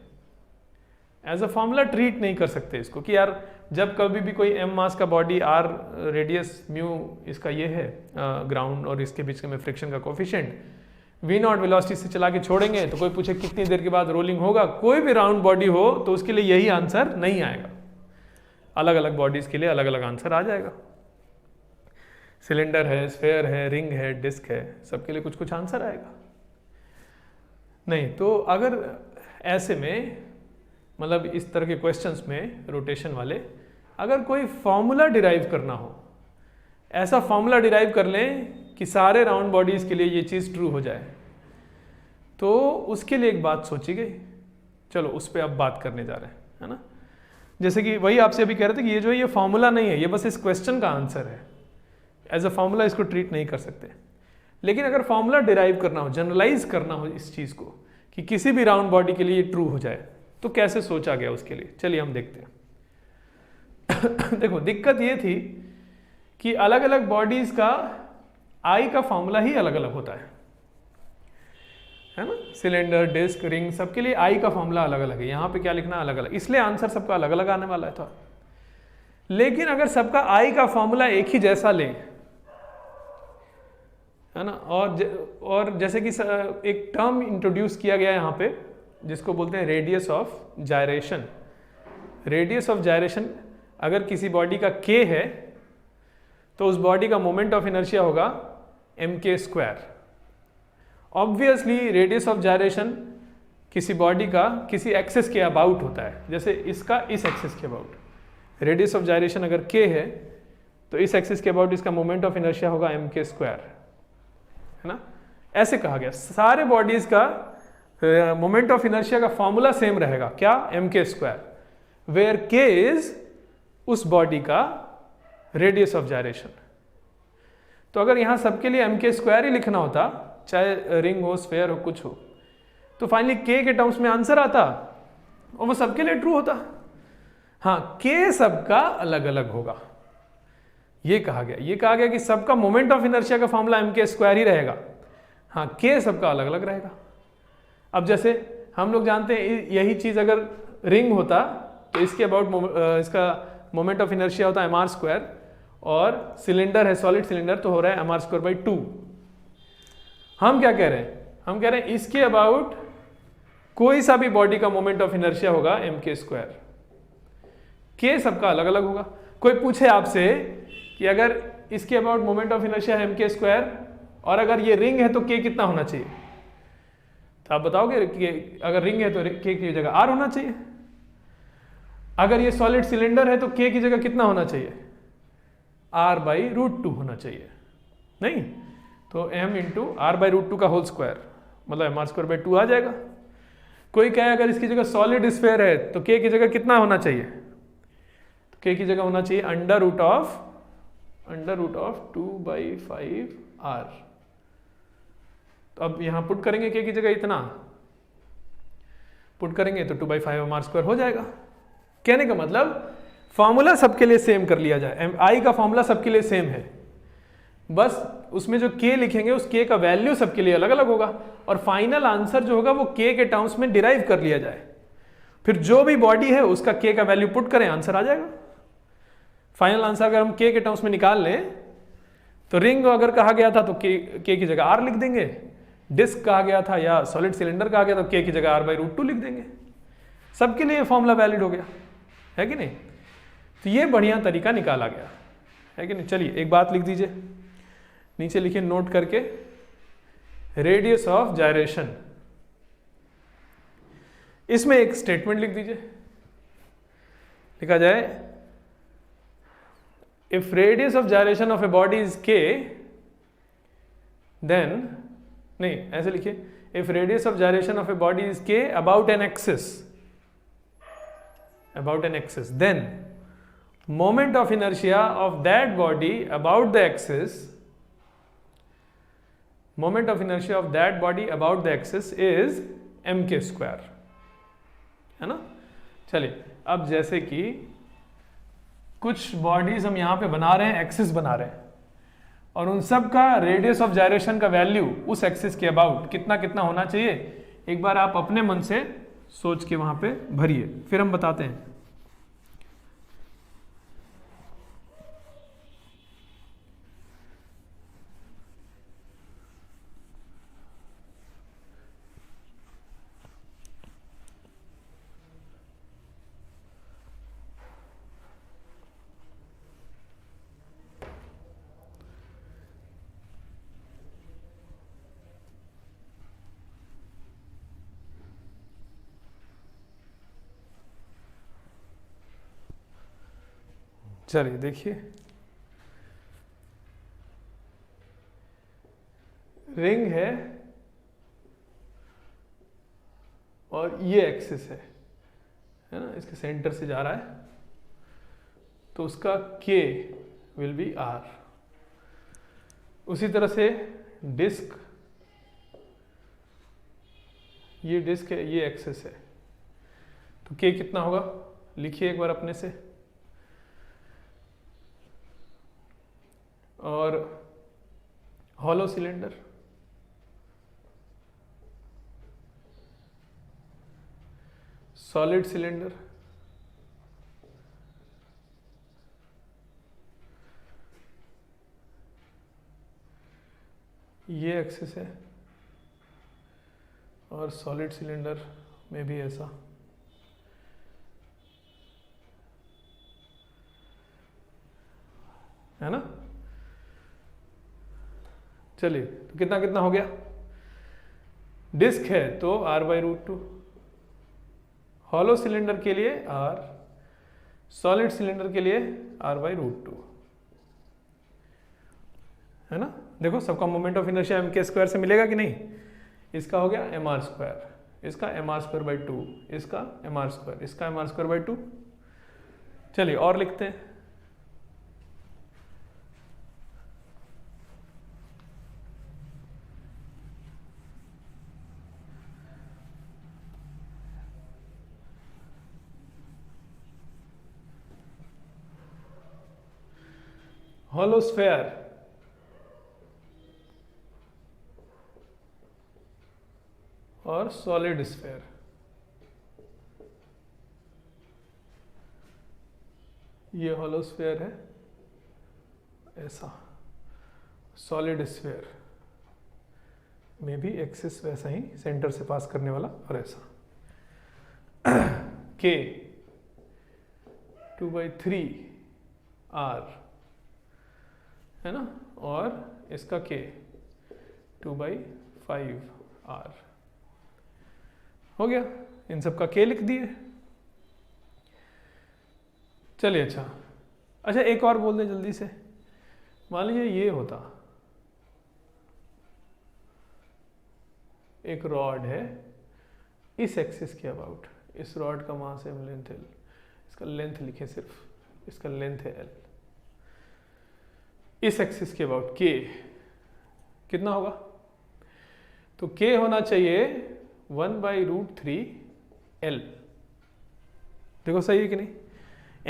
एज अ फॉर्मूला ट्रीट नहीं कर सकते इसको, कि यार जब कभी भी कोई m मास का बॉडी, r रेडियस, म्यू इसका ये है ग्राउंड और इसके बीच में फ्रिक्शन का कोफिशिएंट, v नॉट वेलोसिटी से चला के छोड़ेंगे तो कोई पूछे कितनी देर के बाद रोलिंग होगा, कोई भी राउंड बॉडी हो तो उसके लिए यही आंसर नहीं आएगा, अलग अलग बॉडीज के लिए अलग अलग आंसर आ जाएगा। सिलेंडर है, स्फीयर है, रिंग है, डिस्क है, सबके लिए कुछ कुछ आंसर आएगा। नहीं तो अगर ऐसे में मतलब इस तरह के क्वेश्चंस में रोटेशन वाले, अगर कोई फॉर्मूला डिराइव करना हो, ऐसा फॉर्मूला डिराइव कर लें कि सारे राउंड बॉडीज के लिए ये चीज़ ट्रू हो जाए, तो उसके लिए एक बात सोची गई। चलो उस पर अब बात करने जा रहे हैं, है ना। जैसे कि वही आपसे अभी कह रहे थे कि ये जो है ये फॉर्मूला नहीं है, ये बस इस क्वेश्चन का आंसर है, एज अ फॉर्मूला इसको ट्रीट नहीं कर सकते। लेकिन अगर फॉर्मूला डिराइव करना हो, जनरलाइज करना हो इस चीज़ को कि किसी भी राउंड बॉडी के लिए ये ट्रू हो जाए, तो कैसे सोचा गया उसके लिए, चलिए हम देखते हैं। देखो दिक्कत ये थी कि अलग अलग बॉडीज का आई का फॉर्मूला ही अलग अलग होता है ना। सिलेंडर, डिस्क, रिंग, सबके लिए आई का फॉर्मूला अलग अलग है, यहाँ पे क्या लिखना अलग अलग, इसलिए आंसर सबका अलग अलग आने वाला था। लेकिन अगर सबका आई का फॉर्मूला एक ही जैसा लें, है ना, और जैसे कि एक टर्म इंट्रोड्यूस किया गया यहाँ पे जिसको बोलते हैं radius of gyration. Radius of gyration अगर किसी बॉडी का k है तो उस बॉडी का मोमेंट ऑफ इनर्शिया होगा mk²। Obviously radius of gyration किसी बॉडी का किसी एक्सिस के अबाउट होता है, जैसे इसका इस एक्सिस के अबाउट। रेडियस ऑफ जायरेशन अगर k है तो इस एक्सिस के अबाउट इसका मोमेंट ऑफ इनर्शिया होगा mk², है ना। ऐसे कहा गया सारे बॉडीज का मोमेंट ऑफ इनर्शिया का फॉर्मूला सेम रहेगा, क्या, mk², वेयर k इज उस बॉडी का रेडियस ऑफ जायरेशन। तो अगर यहां सबके लिए mk² ही लिखना होता, चाहे रिंग हो, स्फेयर हो, कुछ हो, तो फाइनली k के टर्म्स में आंसर आता और वो सबके लिए ट्रू होता। हाँ, k सबका अलग अलग होगा, ये कहा गया कि सबका मोमेंट ऑफ इनर्शिया का फॉर्मूला mk² ही रहेगा। हाँ, k सबका अलग अलग रहेगा। अब जैसे हम लोग जानते हैं यही चीज अगर रिंग होता तो इसके अबाउट इसका मोमेंट ऑफ इनर्शिया होता है mr², और सिलेंडर है, सॉलिड सिलेंडर, तो हो रहा है mr²/2। हम क्या कह रहे हैं, हम कह रहे हैं इसके अबाउट कोई सा भी बॉडी का मोमेंट ऑफ इनर्शिया होगा mk²। k सबका अलग अलग होगा। कोई पूछे आपसे कि अगर इसके अबाउट मोमेंट ऑफ इनर्शिया है mk² और अगर ये रिंग है तो k कितना होना चाहिए, तो आप बताओगे कि अगर रिंग है तो k की जगह r होना चाहिए। अगर ये सॉलिड सिलेंडर है तो k की जगह कितना होना चाहिए, r/√2 होना चाहिए, नहीं तो m × r/√2 का होल स्क्वायर, मतलब mr²/2 आ जाएगा। कोई कहे अगर इसकी जगह सॉलिड स्फेयर है तो k की जगह कितना होना चाहिए, तो k की जगह होना चाहिए √2/5r। तो अब यहां पुट करेंगे k की जगह इतना, पुट करेंगे तो 2/5r² हो जाएगा। कहने का मतलब फॉर्मूला सबके लिए सेम कर लिया जाए, i का फॉर्मूला सबके लिए सेम है, बस उसमें जो k लिखेंगे उस k का वैल्यू सबके लिए अलग अलग होगा, और फाइनल आंसर जो होगा वो k के टर्म्स में डिराइव कर लिया जाए। फिर जो भी बॉडी है उसका k का वैल्यू पुट करें, आंसर आ जाएगा। फाइनल आंसर अगर हम k के टर्म्स में निकाल लें तो रिंग अगर कहा गया था तो k की जगह r लिख देंगे, डिस्क कहा गया था या सॉलिड सिलेंडर कहा गया तो k की जगह r/√2 लिख देंगे। सबके लिए फॉर्मूला वैलिड हो गया, है कि नहीं। तो ये बढ़िया तरीका निकाला गया, है कि नहीं। चलिए एक बात लिख दीजिए, नीचे लिखिए नोट करके, रेडियस ऑफ जायरेशन। इसमें एक स्टेटमेंट लिख दीजिए, लिखा जाए if radius of gyration of a body is k, then, नहीं ऐसे लिखिए, if radius of gyration of a body is k about an axis, then moment of inertia of that body about the axis, moment of inertia of that body about the axis is mk², है ना। चलिए अब जैसे कि कुछ bodies हम यहां पे बना रहे हैं, एक्सिस बना रहे हैं, और उन सब का रेडियस ऑफ जायरेशन का वैल्यू उस एक्सिस के अबाउट कितना कितना होना चाहिए, एक बार आप अपने मन से सोच के वहां पे भरिए, फिर हम बताते हैं। चलिए देखिए, रिंग है और ये एक्सिस है ना, इसके सेंटर से जा रहा है, तो उसका k विल बी r। उसी तरह से डिस्क, ये डिस्क है, ये एक्सिस है, तो k कितना होगा, लिखिए एक बार अपने से। और हॉलो सिलेंडर, सॉलिड सिलेंडर, ये एक्सिस है, और सॉलिड सिलेंडर में भी ऐसा, है ना। चलिए तो कितना कितना हो गया, डिस्क है तो r/√2, हॉलो सिलेंडर के लिए r, सॉलिड सिलेंडर के लिए r/√2, है ना। देखो सबका मोमेंट ऑफ इनर्शिया m² से मिलेगा कि नहीं, इसका हो गया mr², इसका mr²/2, इसका mr², इसका mr²/2। चलिए और लिखते हैं, हॉलो स्फेयर और सॉलिड स्फेयर। ये हॉलो स्फेयर है ऐसा, सॉलिड स्फेयर में भी एक्सिस वैसा ही सेंटर से पास करने वाला और ऐसा। K 2/3 R है ना, और इसका K 2/5 R हो गया, इन सब का K लिख दिए। चलिए अच्छा एक और बोल दें जल्दी से, मान लीजिए ये होता, एक रॉड है इस एक्सिस के अबाउट, इस रॉड का मास m लेंथ L, इसका लेंथ लिखे सिर्फ, इसका लेंथ है L, इस एक्सिस के अबाउट K कितना होगा, तो K होना चाहिए 1/√3 L। देखो सही है कि नहीं,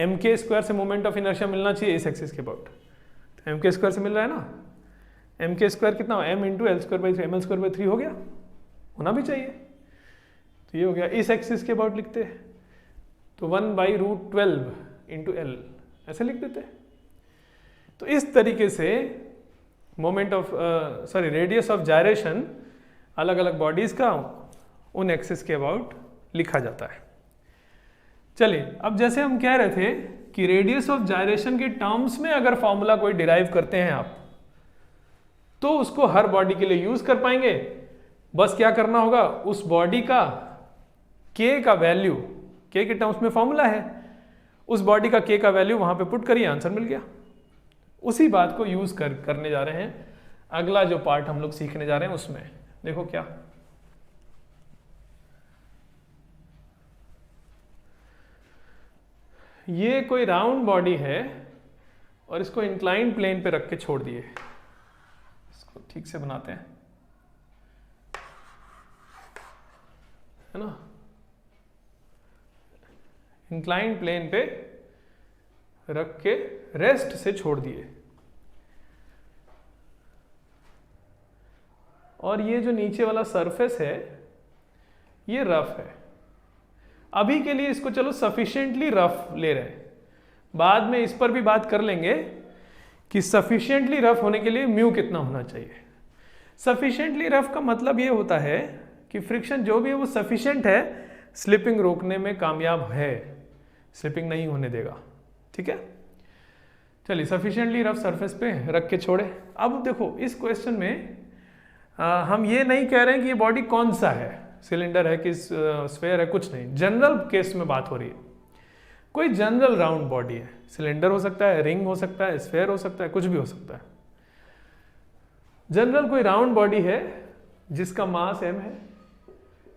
mk² से मोमेंट ऑफ इनर्शिया मिलना चाहिए इस एक्सिस के अबाउट, तो mk² से मिल रहा है ना, mk² कितना हो, m × L²/3, mL²/3 हो गया, होना भी चाहिए, तो ये हो गया। इस एक्सिस के अबाउट लिखते हैं तो 1/√12 × L ऐसे लिख देते हैं। तो इस तरीके से moment of radius of gyration अलग अलग बॉडीज का उन एक्सिस के अबाउट लिखा जाता है। चलिए अब जैसे हम कह रहे थे कि रेडियस ऑफ जायरेशन के टर्म्स में अगर फॉर्मूला कोई डिराइव करते हैं आप, तो उसको हर बॉडी के लिए यूज कर पाएंगे। बस क्या करना होगा, उस बॉडी का k का वैल्यू, k के टर्म्स में फॉर्मूला है, उस बॉडी का k का वैल्यू वहां पे पुट करिए, आंसर मिल गया। उसी बात को यूज करने जा रहे हैं अगला जो पार्ट हम लोग सीखने जा रहे हैं उसमें। देखो क्या, ये कोई राउंड बॉडी है और इसको इंक्लाइंड प्लेन पे रख के छोड़ दिए, इसको ठीक से बनाते हैं, है ना, इंक्लाइंड प्लेन पे रख के रेस्ट से छोड़ दिए, और ये जो नीचे वाला सरफेस है ये रफ है। अभी के लिए इसको चलो सफिशिएंटली रफ ले रहे हैं, बाद में इस पर भी बात कर लेंगे कि सफिशिएंटली रफ होने के लिए म्यू कितना होना चाहिए। सफिशिएंटली रफ का मतलब ये होता है कि फ्रिक्शन जो भी है वो सफिशिएंट है, स्लिपिंग रोकने में कामयाब है, स्लिपिंग नहीं होने देगा, ठीक है। चलिए सफिशिएंटली रफ सरफेस पे रख के छोड़े। अब देखो इस क्वेश्चन में हम ये नहीं कह रहे हैं कि ये बॉडी कौन सा है, सिलेंडर है कि स्फेयर है, कुछ नहीं, जनरल केस में बात हो रही है। कोई जनरल राउंड बॉडी है, सिलेंडर हो सकता है, रिंग हो सकता है, स्फेयर हो सकता है, कुछ भी हो सकता है। जनरल कोई राउंड बॉडी है जिसका मास m है,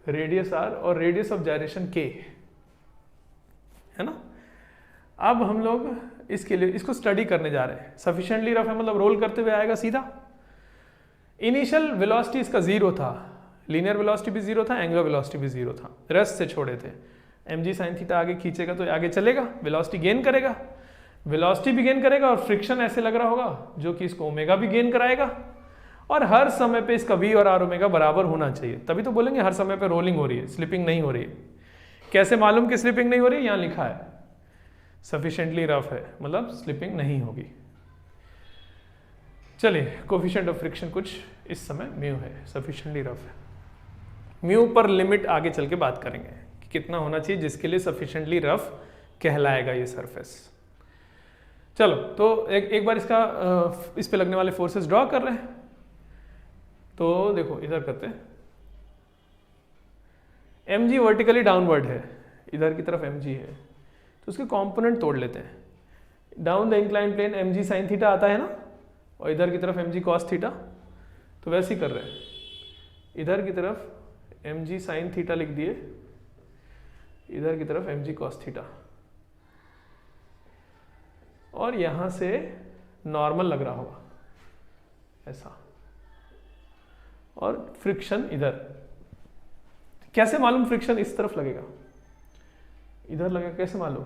रेडियस r और रेडियस ऑफ जायरेशन k है ना। अब हम लोग इसके लिए इसको स्टडी करने जा रहे हैं। सफिशिएंटली रफ है मतलब रोल करते हुए आएगा सीधा। इनिशियल वेलोसिटी इसका 0 था, लीनियर वेलोसिटी भी 0 था, एंगुलर वेलोसिटी भी 0 था, रेस्ट से छोड़े थे। mg sin थीटा आगे खींचेगा तो आगे चलेगा, वेलोसिटी गेन करेगा, वेलोसिटी भी गेन करेगा और फ्रिक्शन ऐसे लग रहा होगा जो कि इसको ओमेगा भी गेन कराएगा, और हर समय पे इसका v और r ओमेगा बराबर होना चाहिए, तभी तो बोलेंगे हर समय पे रोलिंग हो रही है, स्लिपिंग नहीं हो रही है। कैसे मालूम कि स्लिपिंग नहीं हो रही है, यहाँ लिखा है सफिशिएंटली रफ है मतलब स्लिपिंग नहीं होगी। चलिए कोफिशिएंट ऑफ फ्रिक्शन कुछ इस समय म्यू है, सफिशिएंटली रफ है। म्यू पर लिमिट आगे चल के बात करेंगे कि कितना होना चाहिए जिसके लिए सफिशिएंटली रफ कहलाएगा ये सरफेस। चलो तो एक बार इसका इस पे लगने वाले फोर्सेस ड्रॉ कर रहे हैं। तो देखो इधर करते हैं, mg वर्टिकली डाउनवर्ड है, इधर की तरफ mg है, तो उसके कंपोनेंट तोड़ लेते हैं। Down the incline plane mg sine theta आता है ना, और इधर की तरफ mg कॉस थीटा, तो वैसे ही कर रहे हैं, इधर की तरफ mg साइन थीटा लिख दिए, इधर की तरफ mg कॉस थीटा, और यहां से नॉर्मल लग रहा होगा ऐसा, और फ्रिक्शन इधर। कैसे मालूम फ्रिक्शन इस तरफ लगेगा, इधर लगेगा, कैसे मालूम?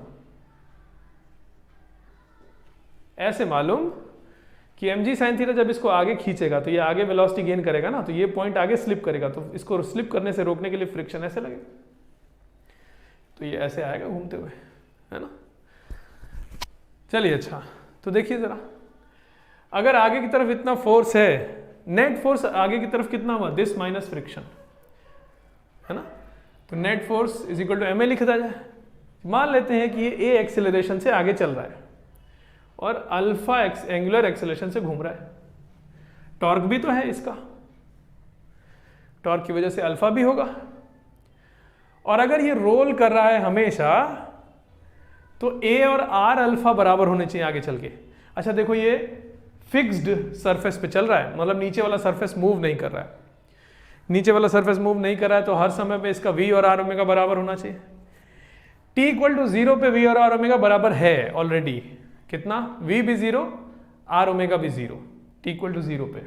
ऐसे मालूम कि mg sin थीटा जब इसको आगे खींचेगा तो ये आगे वेलोसिटी गेन करेगा ना, तो ये पॉइंट आगे स्लिप करेगा, तो इसको स्लिप करने से रोकने के लिए फ्रिक्शन ऐसे लगेगा, तो ये ऐसे आएगा घूमते हुए, है ना। चलिए अच्छा, तो देखिए जरा, अगर आगे की तरफ इतना फोर्स है, नेट फोर्स आगे की तरफ कितना हुआ, दिस माइनस फ्रिक्शन, है ना, तो net force is equal to ma लिखा जाए। मान लेते हैं कि ये a एक्सेलरेशन से आगे चल रहा है और अल्फा एंगुलर एक्सेलरेशन से घूम रहा है, टॉर्क भी तो है इसका, टॉर्क की वजह से अल्फा भी होगा, और अगर ये रोल कर रहा है हमेशा तो a और r अल्फा बराबर होने चाहिए आगे चल के। अच्छा देखो, ये फिक्स्ड सरफेस पे चल रहा है, मतलब नीचे वाला सरफेस मूव नहीं कर रहा है, नीचे वाला सरफेस मूव नहीं कर रहा है, तो हर समय पे इसका v और r ओमेगा बराबर होना चाहिए। t इक्वल टू 0 पे v और r ओमेगा बराबर है ऑलरेडी, कितना, v भी 0, r ओमेगा भी 0, t इक्वल टू 0 पे।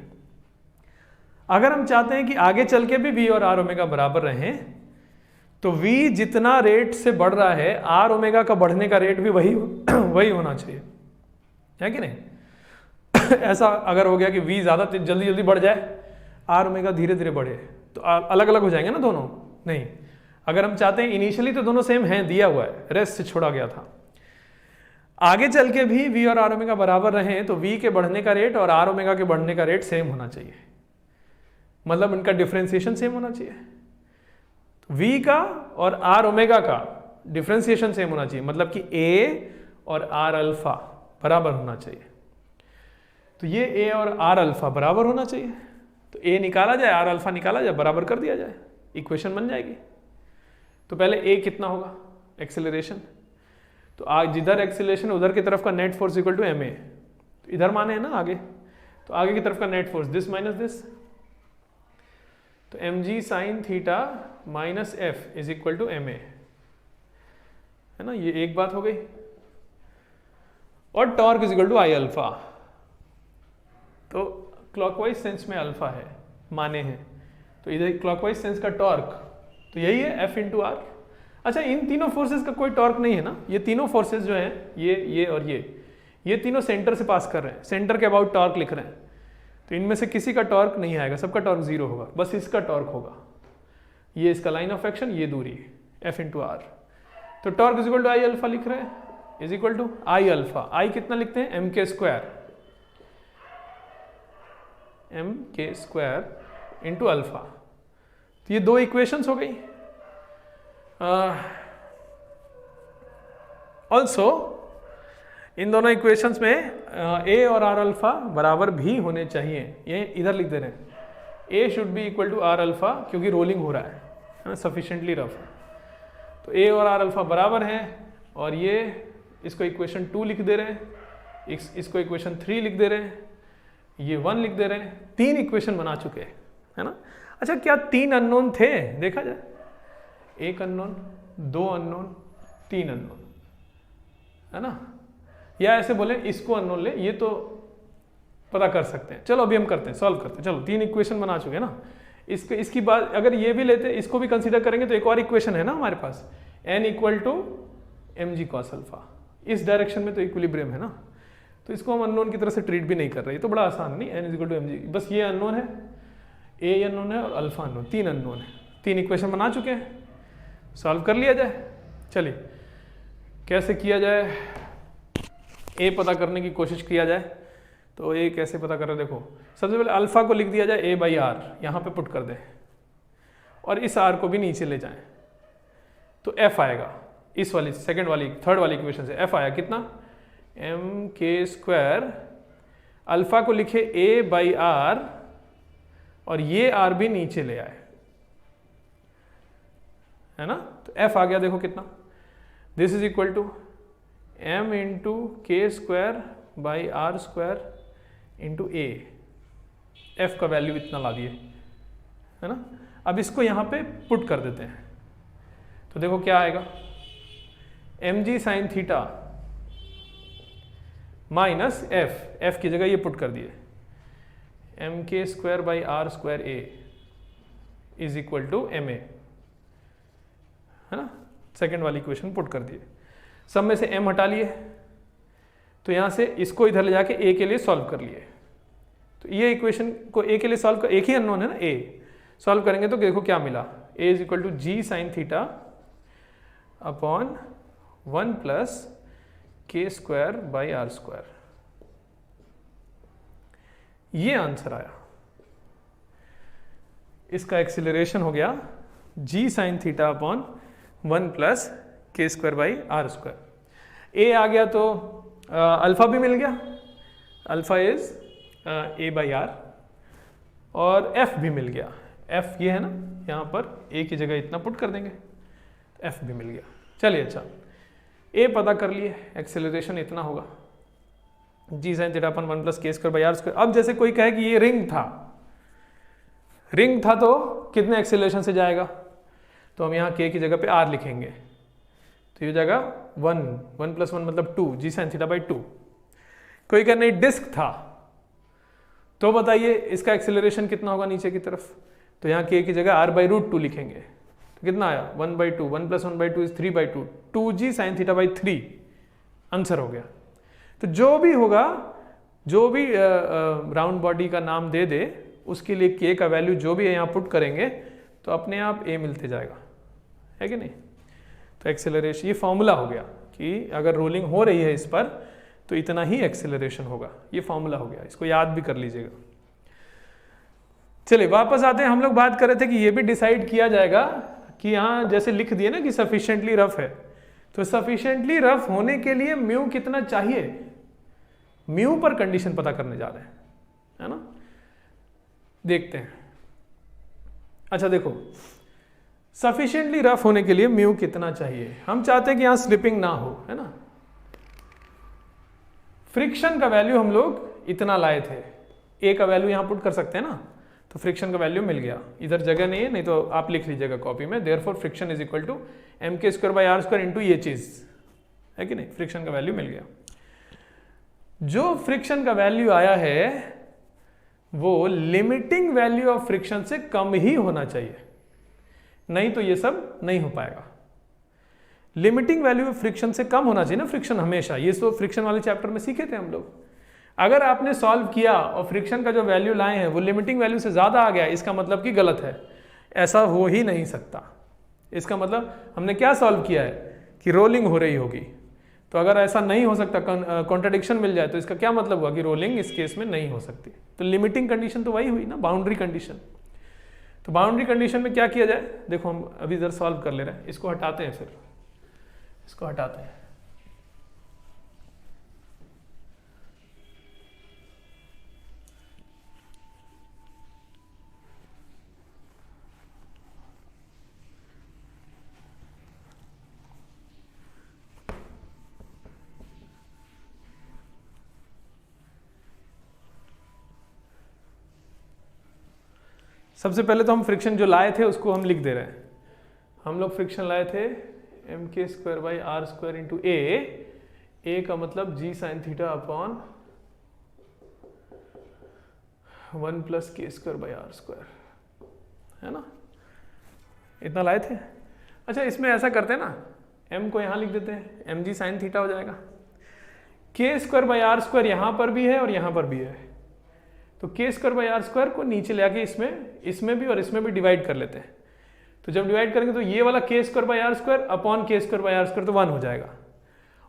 अगर हम चाहते हैं कि आगे चल के भी v और r ओमेगा बराबर रहें, तो v जितना रेट से बढ़ रहा है, r ओमेगा का बढ़ने का रेट भी वही वही होना चाहिए, है कि नहीं। ऐसा अगर हो गया कि v ज्यादा जल्दी जल्दी बढ़ जाए, r ओमेगा धीरे धीरे बढ़े, तो अलग अलग हो जाएंगे ना दोनों, नहीं। अगर हम चाहते हैं इनिशियली तो दोनों सेम हैं, दिया हुआ है, रेस्ट से छोड़ा गया था, आगे चल के भी v और r ओमेगा बराबर रहें, तो v के बढ़ने का रेट और r ओमेगा के बढ़ने का रेट सेम होना चाहिए, मतलब इनका डिफरेंशिएशन सेम होना चाहिए। तो v का और r ओमेगा का डिफरेंशिएशन सेम होना चाहिए, मतलब कि a और r अल्फा बराबर होना चाहिए। तो ये a और r अल्फा बराबर होना चाहिए, तो a निकाला जाए, r अल्फा निकाला जाए, बराबर कर दिया जाए, इक्वेशन बन जाएगी। तो पहले a कितना होगा, एक्सेलरेशन, तो आज जिधर एक्सेलरेशन उधर की तरफ का net force equal to ma, तो इधर माने है ना आगे, तो आगे की तरफ का net force this minus this, तो mg sine theta minus f is equal to ma, है ना, ये एक बात हो गई। और torque is equal to i alpha, तो क्लॉकवाइज सेंस में अल्फा है, माने हैं, तो इधर क्लॉकवाइज सेंस का टॉर्क तो यही है f इंटू आर। अच्छा, इन तीनों फोर्सेस का कोई टॉर्क नहीं है ना, ये तीनों फोर्सेस जो हैं, ये और ये तीनों सेंटर से पास कर रहे हैं, सेंटर के अबाउट टॉर्क लिख रहे हैं, तो इनमें से किसी का टॉर्क नहीं आएगा, सबका टॉर्क 0 होगा, बस इसका टॉर्क होगा, ये इसका लाइन ऑफ एक्शन, ये दूरी f इंटू आर। तो torque is equal to I alpha लिख रहे हैं, is equal to I alpha, I कितना लिखते हैं, M k square into alpha. तो ये दो इक्वेशंस हो गई। ऑल्सो इन दोनों इक्वेशंस में a और r अल्फा बराबर भी होने चाहिए, ये इधर लिख दे रहे हैं, a should be equal to r alpha, क्योंकि रोलिंग हो रहा है ना, सफिशिएंटली रफ, तो a और r अल्फा बराबर हैं, और ये इसको इक्वेशन 2 लिख दे रहे हैं, इसको इक्वेशन 3 लिख दे रहे हैं, ये 1 लिख दे रहे हैं, 3 इक्वेशन बना चुके हैं, है ना। अच्छा, क्या 3 अननोन थे, देखा जाए, 1 अननोन, 2 अननोन, 3 अननोन, है ना, या ऐसे बोले इसको अननोन ले, ये तो पता कर सकते हैं। चलो अभी हम करते हैं, सॉल्व करते हैं। चलो 3 इक्वेशन बना चुके हैं ना, इसकी बात अगर ये भी लेते, इसको भी कंसीडर करेंगे, तो एक और इक्वेशन है ना हमारे पास, n equal to mg cos alpha, इस डायरेक्शन में तो इक्विलिब्रियम है ना, तो इसको हम अननोन की तरह से ट्रीट भी नहीं कर रहे, ये तो बड़ा आसान नहीं, n इक्वल टू mg, बस ये अननोन है, a अननोन है और अल्फा अननोन, 3 अननोन है, 3 इक्वेशन बना चुके हैं, सॉल्व कर लिया जाए। चलिए कैसे किया जाए, a पता करने की कोशिश किया जाए, तो a कैसे पता करें, देखो सबसे पहले अल्फा को लिख दिया जाए a बाई आर, यहाँ पे पुट कर दें, और इस r को भी नीचे ले जाएं, तो f आएगा, इस वाली सेकंड वाली थर्ड वाली इक्वेशन से f आया कितना, m के स्क्वायर, अल्फा को लिखे a बाई आर और ये आर भी नीचे ले आए, है ना। तो एफ आ गया, देखो कितना, this is equal to m into k square by r square into a. F का वैल्यू इतना ला दिए, है ना। अब इसको यहां पे पुट कर देते हैं, तो देखो क्या आएगा, m g sine theta minus f, f की जगह ये पुट कर दिए, m k square by r square a is equal to m a, है ना। सेकेंड वाली इक्वेशन पुट कर दिए, सब में से m हटा लिए, तो यहां से इसको इधर ले जाके a के लिए सॉल्व कर लिए। तो ये इक्वेशन को a के लिए सॉल्व कर, एक ही अननोन है ना a, सॉल्व करेंगे तो देखो क्या मिला, a is equal to g sine theta upon 1 plus k square by r square, ये आंसर आया। इसका एक्सीलरेशन हो गया g sine theta upon 1 plus k square by r square. A आ गया तो अल्फा भी मिल गया, alpha is a by r, और एफ भी मिल गया, एफ ये है ना, यहाँ पर ए की जगह इतना पुट कर देंगे, एफ भी मिल गया। चलिए अच्छा, ए पता कर लिए, एक्सेलरेशन इतना होगा जी sine theta upon 1 plus k square by r square. अब जैसे कोई कहे कि ये रिंग था, रिंग था तो कितने एक्सेलरेशन से जाएगा, तो हम यहाँ के की जगह पे आर लिखेंगे, तो ये जाएगा 1 प्लस 1 मतलब 2 जी साइन थीटा बाई 2। कोई कहे नहीं डिस्क था, तो बताइए इसका एक्सेलरेशन कितना होगा नीचे की तरफ, तो यहाँ के की जगह आर बाई रूट 2 लिखेंगे, तो कितना आया 1 by 2, 1 plus 1 by 2 is 3 by 2, 2 g sine theta by 3 answer हो गया। तो जो भी होगा, जो भी राउंड बॉडी का नाम दे दे, उसके लिए के का वैल्यू जो भी है यहाँ पुट करेंगे तो अपने आप ए मिलते जाएगा, है कि नहीं। तो एक्सेलरेशन, ये फॉर्मूला हो गया कि अगर रोलिंग हो रही है इस पर तो इतना ही एक्सेलरेशन होगा, ये फॉर्मूला हो गया, इसको याद भी कर लीजिएगा। चलिए वापस आते हैं, हम लोग बात कर रहे थे कि ये भी डिसाइड किया जाएगा कि यहाँ जैसे लिख दिए ना कि सफिशिएंटली रफ है, तो सफिशिएंटली रफ होने के लिए म्यू कितना चाहिए, म्यू पर कंडीशन पता करने जा रहे हैं, है ना। देखते हैं, अच्छा देखो, सफिशिएंटली रफ होने के लिए म्यू कितना चाहिए, हम चाहते हैं कि यहां स्लिपिंग ना हो, है ना। फ्रिक्शन का वैल्यू हम लोग इतना लाए थे, ए का वैल्यू यहां पुट कर सकते हैं ना, तो फ्रिक्शन का वैल्यू मिल गया, इधर जगह नहीं है, नहीं तो आप लिख लीजिएगा कॉपी में, therefore friction is equal to m k square by r square into ये चीज, है कि नहीं, फ्रिक्शन का वैल्यू मिल गया। जो फ्रिक्शन का वैल्यू आया है वो लिमिटिंग वैल्यू ऑफ फ्रिक्शन से कम ही होना चाहिए, नहीं तो ये सब नहीं हो पाएगा। लिमिटिंग वैल्यू ऑफ फ्रिक्शन से कम होना चाहिए ना फ्रिक्शन हमेशा, ये तो फ्रिक्शन वाले चैप्टर में सीखे थे हम लोग। अगर आपने सॉल्व किया और फ्रिक्शन का जो वैल्यू लाए हैं वो लिमिटिंग वैल्यू से ज्यादा आ गया, इसका मतलब कि गलत है, ऐसा हो ही नहीं सकता। इसका मतलब हमने क्या सॉल्व किया है कि रोलिंग हो रही होगी, तो अगर ऐसा नहीं हो सकता, कॉन्ट्राडिक्शन मिल जाए, तो इसका क्या मतलब हुआ कि रोलिंग इस केस में नहीं हो सकती। तो लिमिटिंग कंडीशन तो वही हुई ना, बाउंड्री कंडीशन। तो बाउंड्री कंडीशन में क्या किया जाए, देखो हम अभी इधर सॉल्व कर ले रहे हैं, इसको हटाते हैं, फिर इसको हटाते हैं। सबसे पहले तो हम फ्रिक्शन जो लाए थे उसको हम लिख दे रहे हैं। हम लोग फ्रिक्शन लाए थे m k square by r square into a का मतलब g sine theta upon 1 plus k square by r square, है ना, इतना लाए थे। अच्छा इसमें ऐसा करते हैं ना, एम को यहां लिख देते हैं, एम जी साइन थीटा हो जाएगा, के स्क्वायर बाई आर स्क्वायर यहां पर भी है और यहां पर भी है, तो के स्क्वायर बाई आर स्क्वायर को नीचे ले आके इसमें भी और इसमें भी डिवाइड कर लेते हैं। तो जब डिवाइड करेंगे तो ये वाला k square by r square upon k square by r square तो 1 हो जाएगा,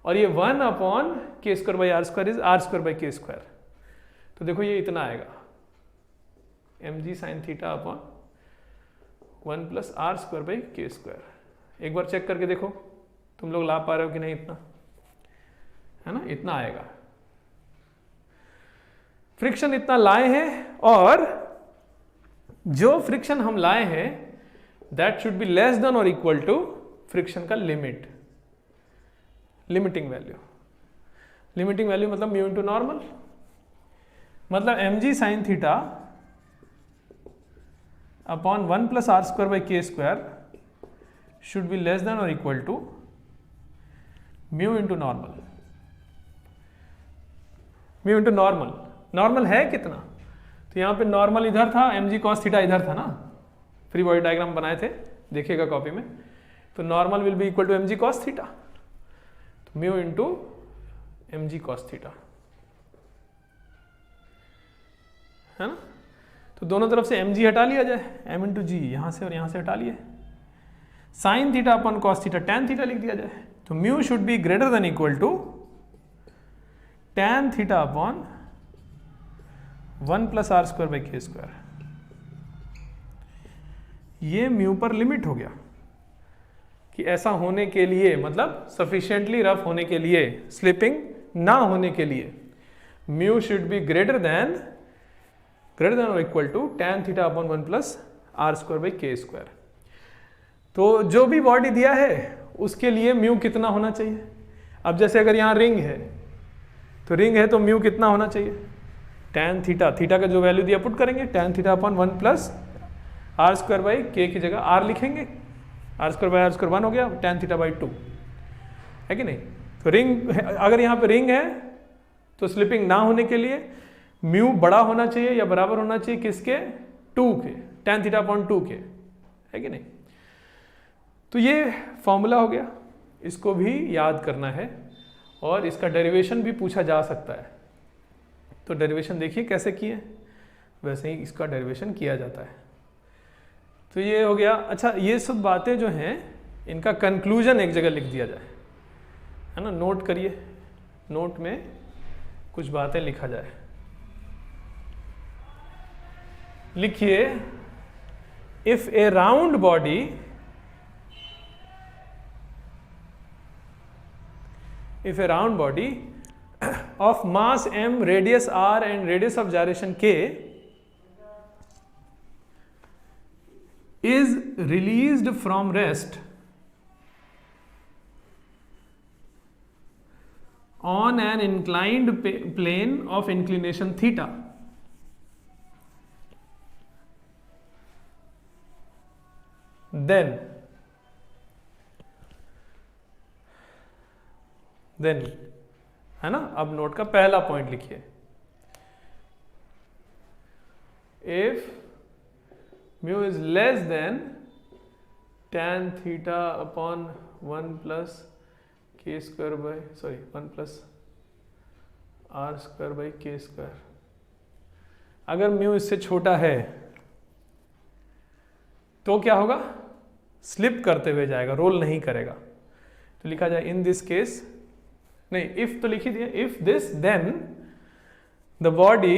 और ये 1 upon k square by r square is r square by k square. तो देखो ये इतना आएगा, m g sine theta upon 1 plus r square by k square. एक बार चेक करके देखो तुम लोग ला पा रहे हो कि नहीं, इतना है ना, इतना आएगा। फ्रिक्शन इतना लाए हैं और जो फ्रिक्शन हम लाए हैं that should be less than और इक्वल टू फ्रिक्शन का limit, limiting value. Limiting value मतलब म्यू इंटू नॉर्मल, मतलब mg sine theta upon 1 plus r square by k square should be less than और equal to mu into normal. Mu into normal, normal है कितना, तो यहाँ पे normal इधर था, mg cos थीटा इधर था ना, फ्री बॉडी डायग्राम बनाए थे, देखिएगा कॉपी में, तो normal will be equal to mg cos theta, तो mu into mg cos theta, है ना। तो दोनों तरफ से mg हटा लिया जाए, m इंटू जी यहाँ से और यहाँ से हटा लिए, sine theta upon cos theta tan theta लिख दिया जाए, तो mu should be greater than equal to tan theta upon 1 plus r square by k square. ये म्यू पर लिमिट हो गया कि ऐसा होने के लिए, मतलब सफिशिएंटली रफ होने के लिए, स्लिपिंग ना होने के लिए mu should be greater than और equal to tan theta upon 1 plus r square by k square. तो जो भी बॉडी दिया है उसके लिए म्यू कितना होना चाहिए। अब जैसे अगर यहाँ रिंग है, तो रिंग है तो म्यू कितना होना चाहिए, tan थीटा, थीटा का जो वैल्यू दिया पुट करेंगे, tan theta upon 1 plus r square by k की जगह आर लिखेंगे, r square by r square 1 हो गया, tan थीटा बाई 2, है कि नहीं। तो रिंग, अगर यहाँ पे रिंग है तो स्लिपिंग ना होने के लिए म्यू बड़ा होना चाहिए या बराबर होना चाहिए किसके, 2 के, tan थीटा अपॉन 2 के, है कि नहीं। तो ये फॉर्मूला हो गया, इसको भी याद करना है और इसका डेरिवेशन भी पूछा जा सकता है। तो डेरिवेशन देखिए कैसे किए, वैसे ही इसका डेरिवेशन किया जाता है। तो ये हो गया। अच्छा, ये सब बातें जो हैं इनका कंक्लूजन एक जगह लिख दिया जाए, है ना, नोट करिए, नोट में कुछ बातें लिखा जाए। लिखिए, if A round body of mass m, radius r and radius of gyration k is released from rest on an inclined plane of inclination theta, then है ना। अब नोट का पहला पॉइंट लिखिए, if mu is less than tan theta upon 1 plus k square by 1 plus r square by k square, अगर mu इससे छोटा है तो क्या होगा, स्लिप करते हुए जाएगा, रोल नहीं करेगा। तो लिखा जाए इन दिस केस, नहीं इफ तो लिखी दिया, if this then the body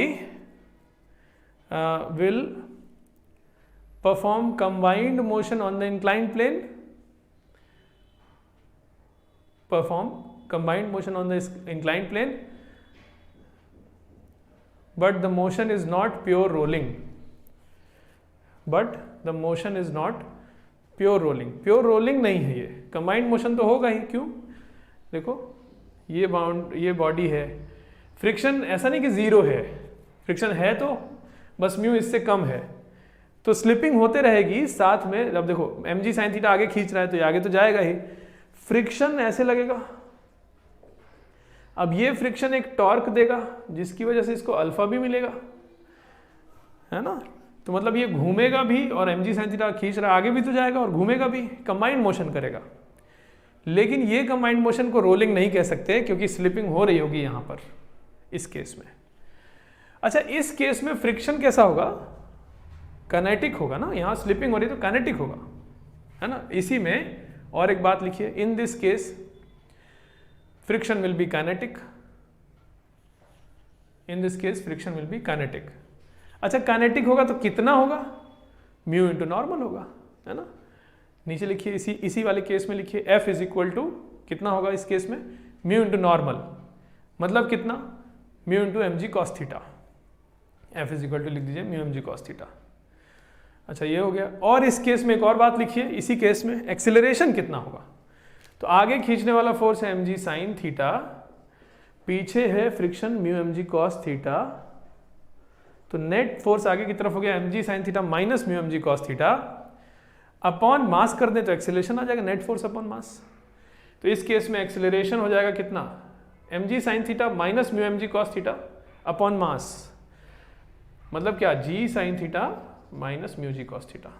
will perform combined motion on the inclined plane, perform combined motion on the inclined plane, but the motion is not pure rolling, but the motion is not pure rolling, pure rolling नहीं है ये, combined motion तो होगा ही। क्यों, देखो ये body है, friction ऐसा नहीं कि जीरो है, फ्रिक्शन है तो बस म्यू इससे कम है, तो स्लिपिंग होते रहेगी साथ में। अब देखो mg साइन थीटा आगे खींच रहा है तो ये आगे तो जाएगा ही, फ्रिक्शन ऐसे लगेगा। अब ये फ्रिक्शन एक टॉर्क देगा जिसकी वजह से इसको अल्फा भी मिलेगा, है ना। तो मतलब ये घूमेगा भी और mg साइन थीटा खींच रहा है, आगे भी तो जाएगा और घूमेगा भी, कंबाइंड मोशन करेगा। लेकिन ये कंबाइंड मोशन को रोलिंग नहीं कह सकते क्योंकि स्लिपिंग हो रही होगी यहां पर इस केस में। अच्छा, इस केस में फ्रिक्शन कैसा होगा, काइनेटिक होगा ना, यहां स्लिपिंग हो रही तो काइनेटिक होगा, है ना। इसी में और एक बात लिखिए, इन this case friction will B kinetic, in this case friction will B kinetic. अच्छा, काइनेटिक होगा तो कितना होगा, म्यू इंटू नॉर्मल होगा, है ना। नीचे लिखिए, इसी वाले केस में लिखिए F इज इक्वल टू कितना होगा इस केस में, म्यू इंटू नॉर्मल, मतलब कितना, mu into mg cos theta. F is equal to लिख दीजिए म्यू mg cos थीटा। अच्छा ये हो गया। और इस केस में एक और बात लिखिए, इसी केस में एक्सिलरेशन कितना होगा। तो आगे खींचने वाला फोर्स है mg साइन थीटा, पीछे है friction mu mg cos theta, तो नेट फोर्स आगे की तरफ हो गया mg sine theta minus mu mg cos theta, upon मास कर दें तो एक्सिलरेशन आ जाएगा, नेट फोर्स अपॉन मास। तो इस केस में एक्सिलरेशन हो जाएगा कितना, mg sine theta minus mu mg cos theta upon mass, मतलब क्या, g sine theta minus mu g cos theta,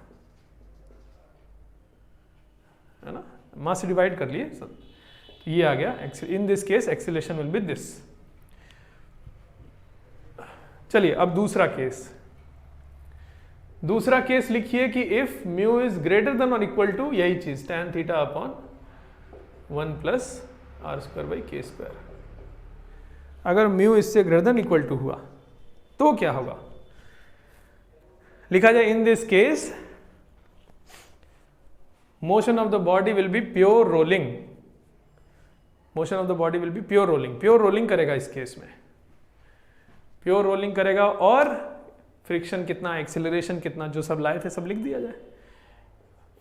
है ना, मास से डिवाइड कर लिए सब, तो ये आ गया। In this case acceleration will be this. चलिए अब दूसरा केस लिखिए कि if mu is greater than और इक्वल टू, यही चीज tan theta upon 1 plus r square by k square. अगर म्यू इससे ग्रेटर देन इक्वल टू हुआ तो क्या होगा, लिखा जाए in this case motion of the body will be pure rolling, motion of the body will be pure rolling, pure rolling करेगा इस केस में, प्योर रोलिंग करेगा। और फ्रिक्शन कितना, एक्सिलरेशन कितना, जो सब लाए थे सब लिख दिया जाए।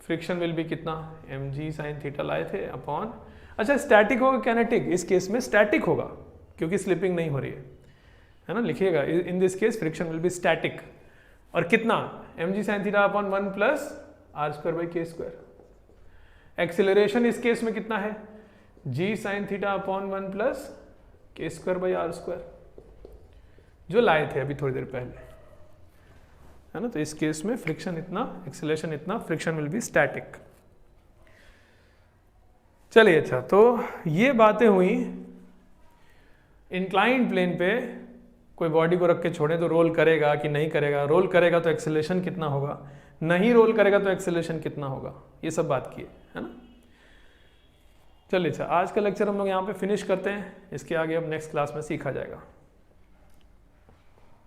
फ्रिक्शन विल बी कितना, mg साइन थीटा लाए थे अपॉन, अच्छा स्टैटिक होगा कैनेटिक, इस केस में स्टैटिक होगा क्योंकि स्लिपिंग नहीं हो रही है ना, लिखिएगा in this case friction will be static, और कितना, mg sine theta upon 1 plus r square by k square. Acceleration इस केस में कितना है, g sine theta upon 1 plus k square by r square, जो लाए थे अभी थोड़ी देर पहले, है ना। तो इस केस में फ्रिक्शन इतना, एक्सिलरेशन इतना, फ्रिक्शन विल बी स्टैटिक। चलिए अच्छा, तो ये बातें हुई इंक्लाइंड प्लेन पे कोई बॉडी को रख के छोड़े तो रोल करेगा कि नहीं करेगा, रोल करेगा तो एक्सेलरेशन कितना होगा, नहीं रोल करेगा तो एक्सेलरेशन कितना होगा, ये सब बात की है ना। चलिए अच्छा, आज का लेक्चर हम लोग यहाँ पे फिनिश करते हैं, इसके आगे अब नेक्स्ट क्लास में सीखा जाएगा।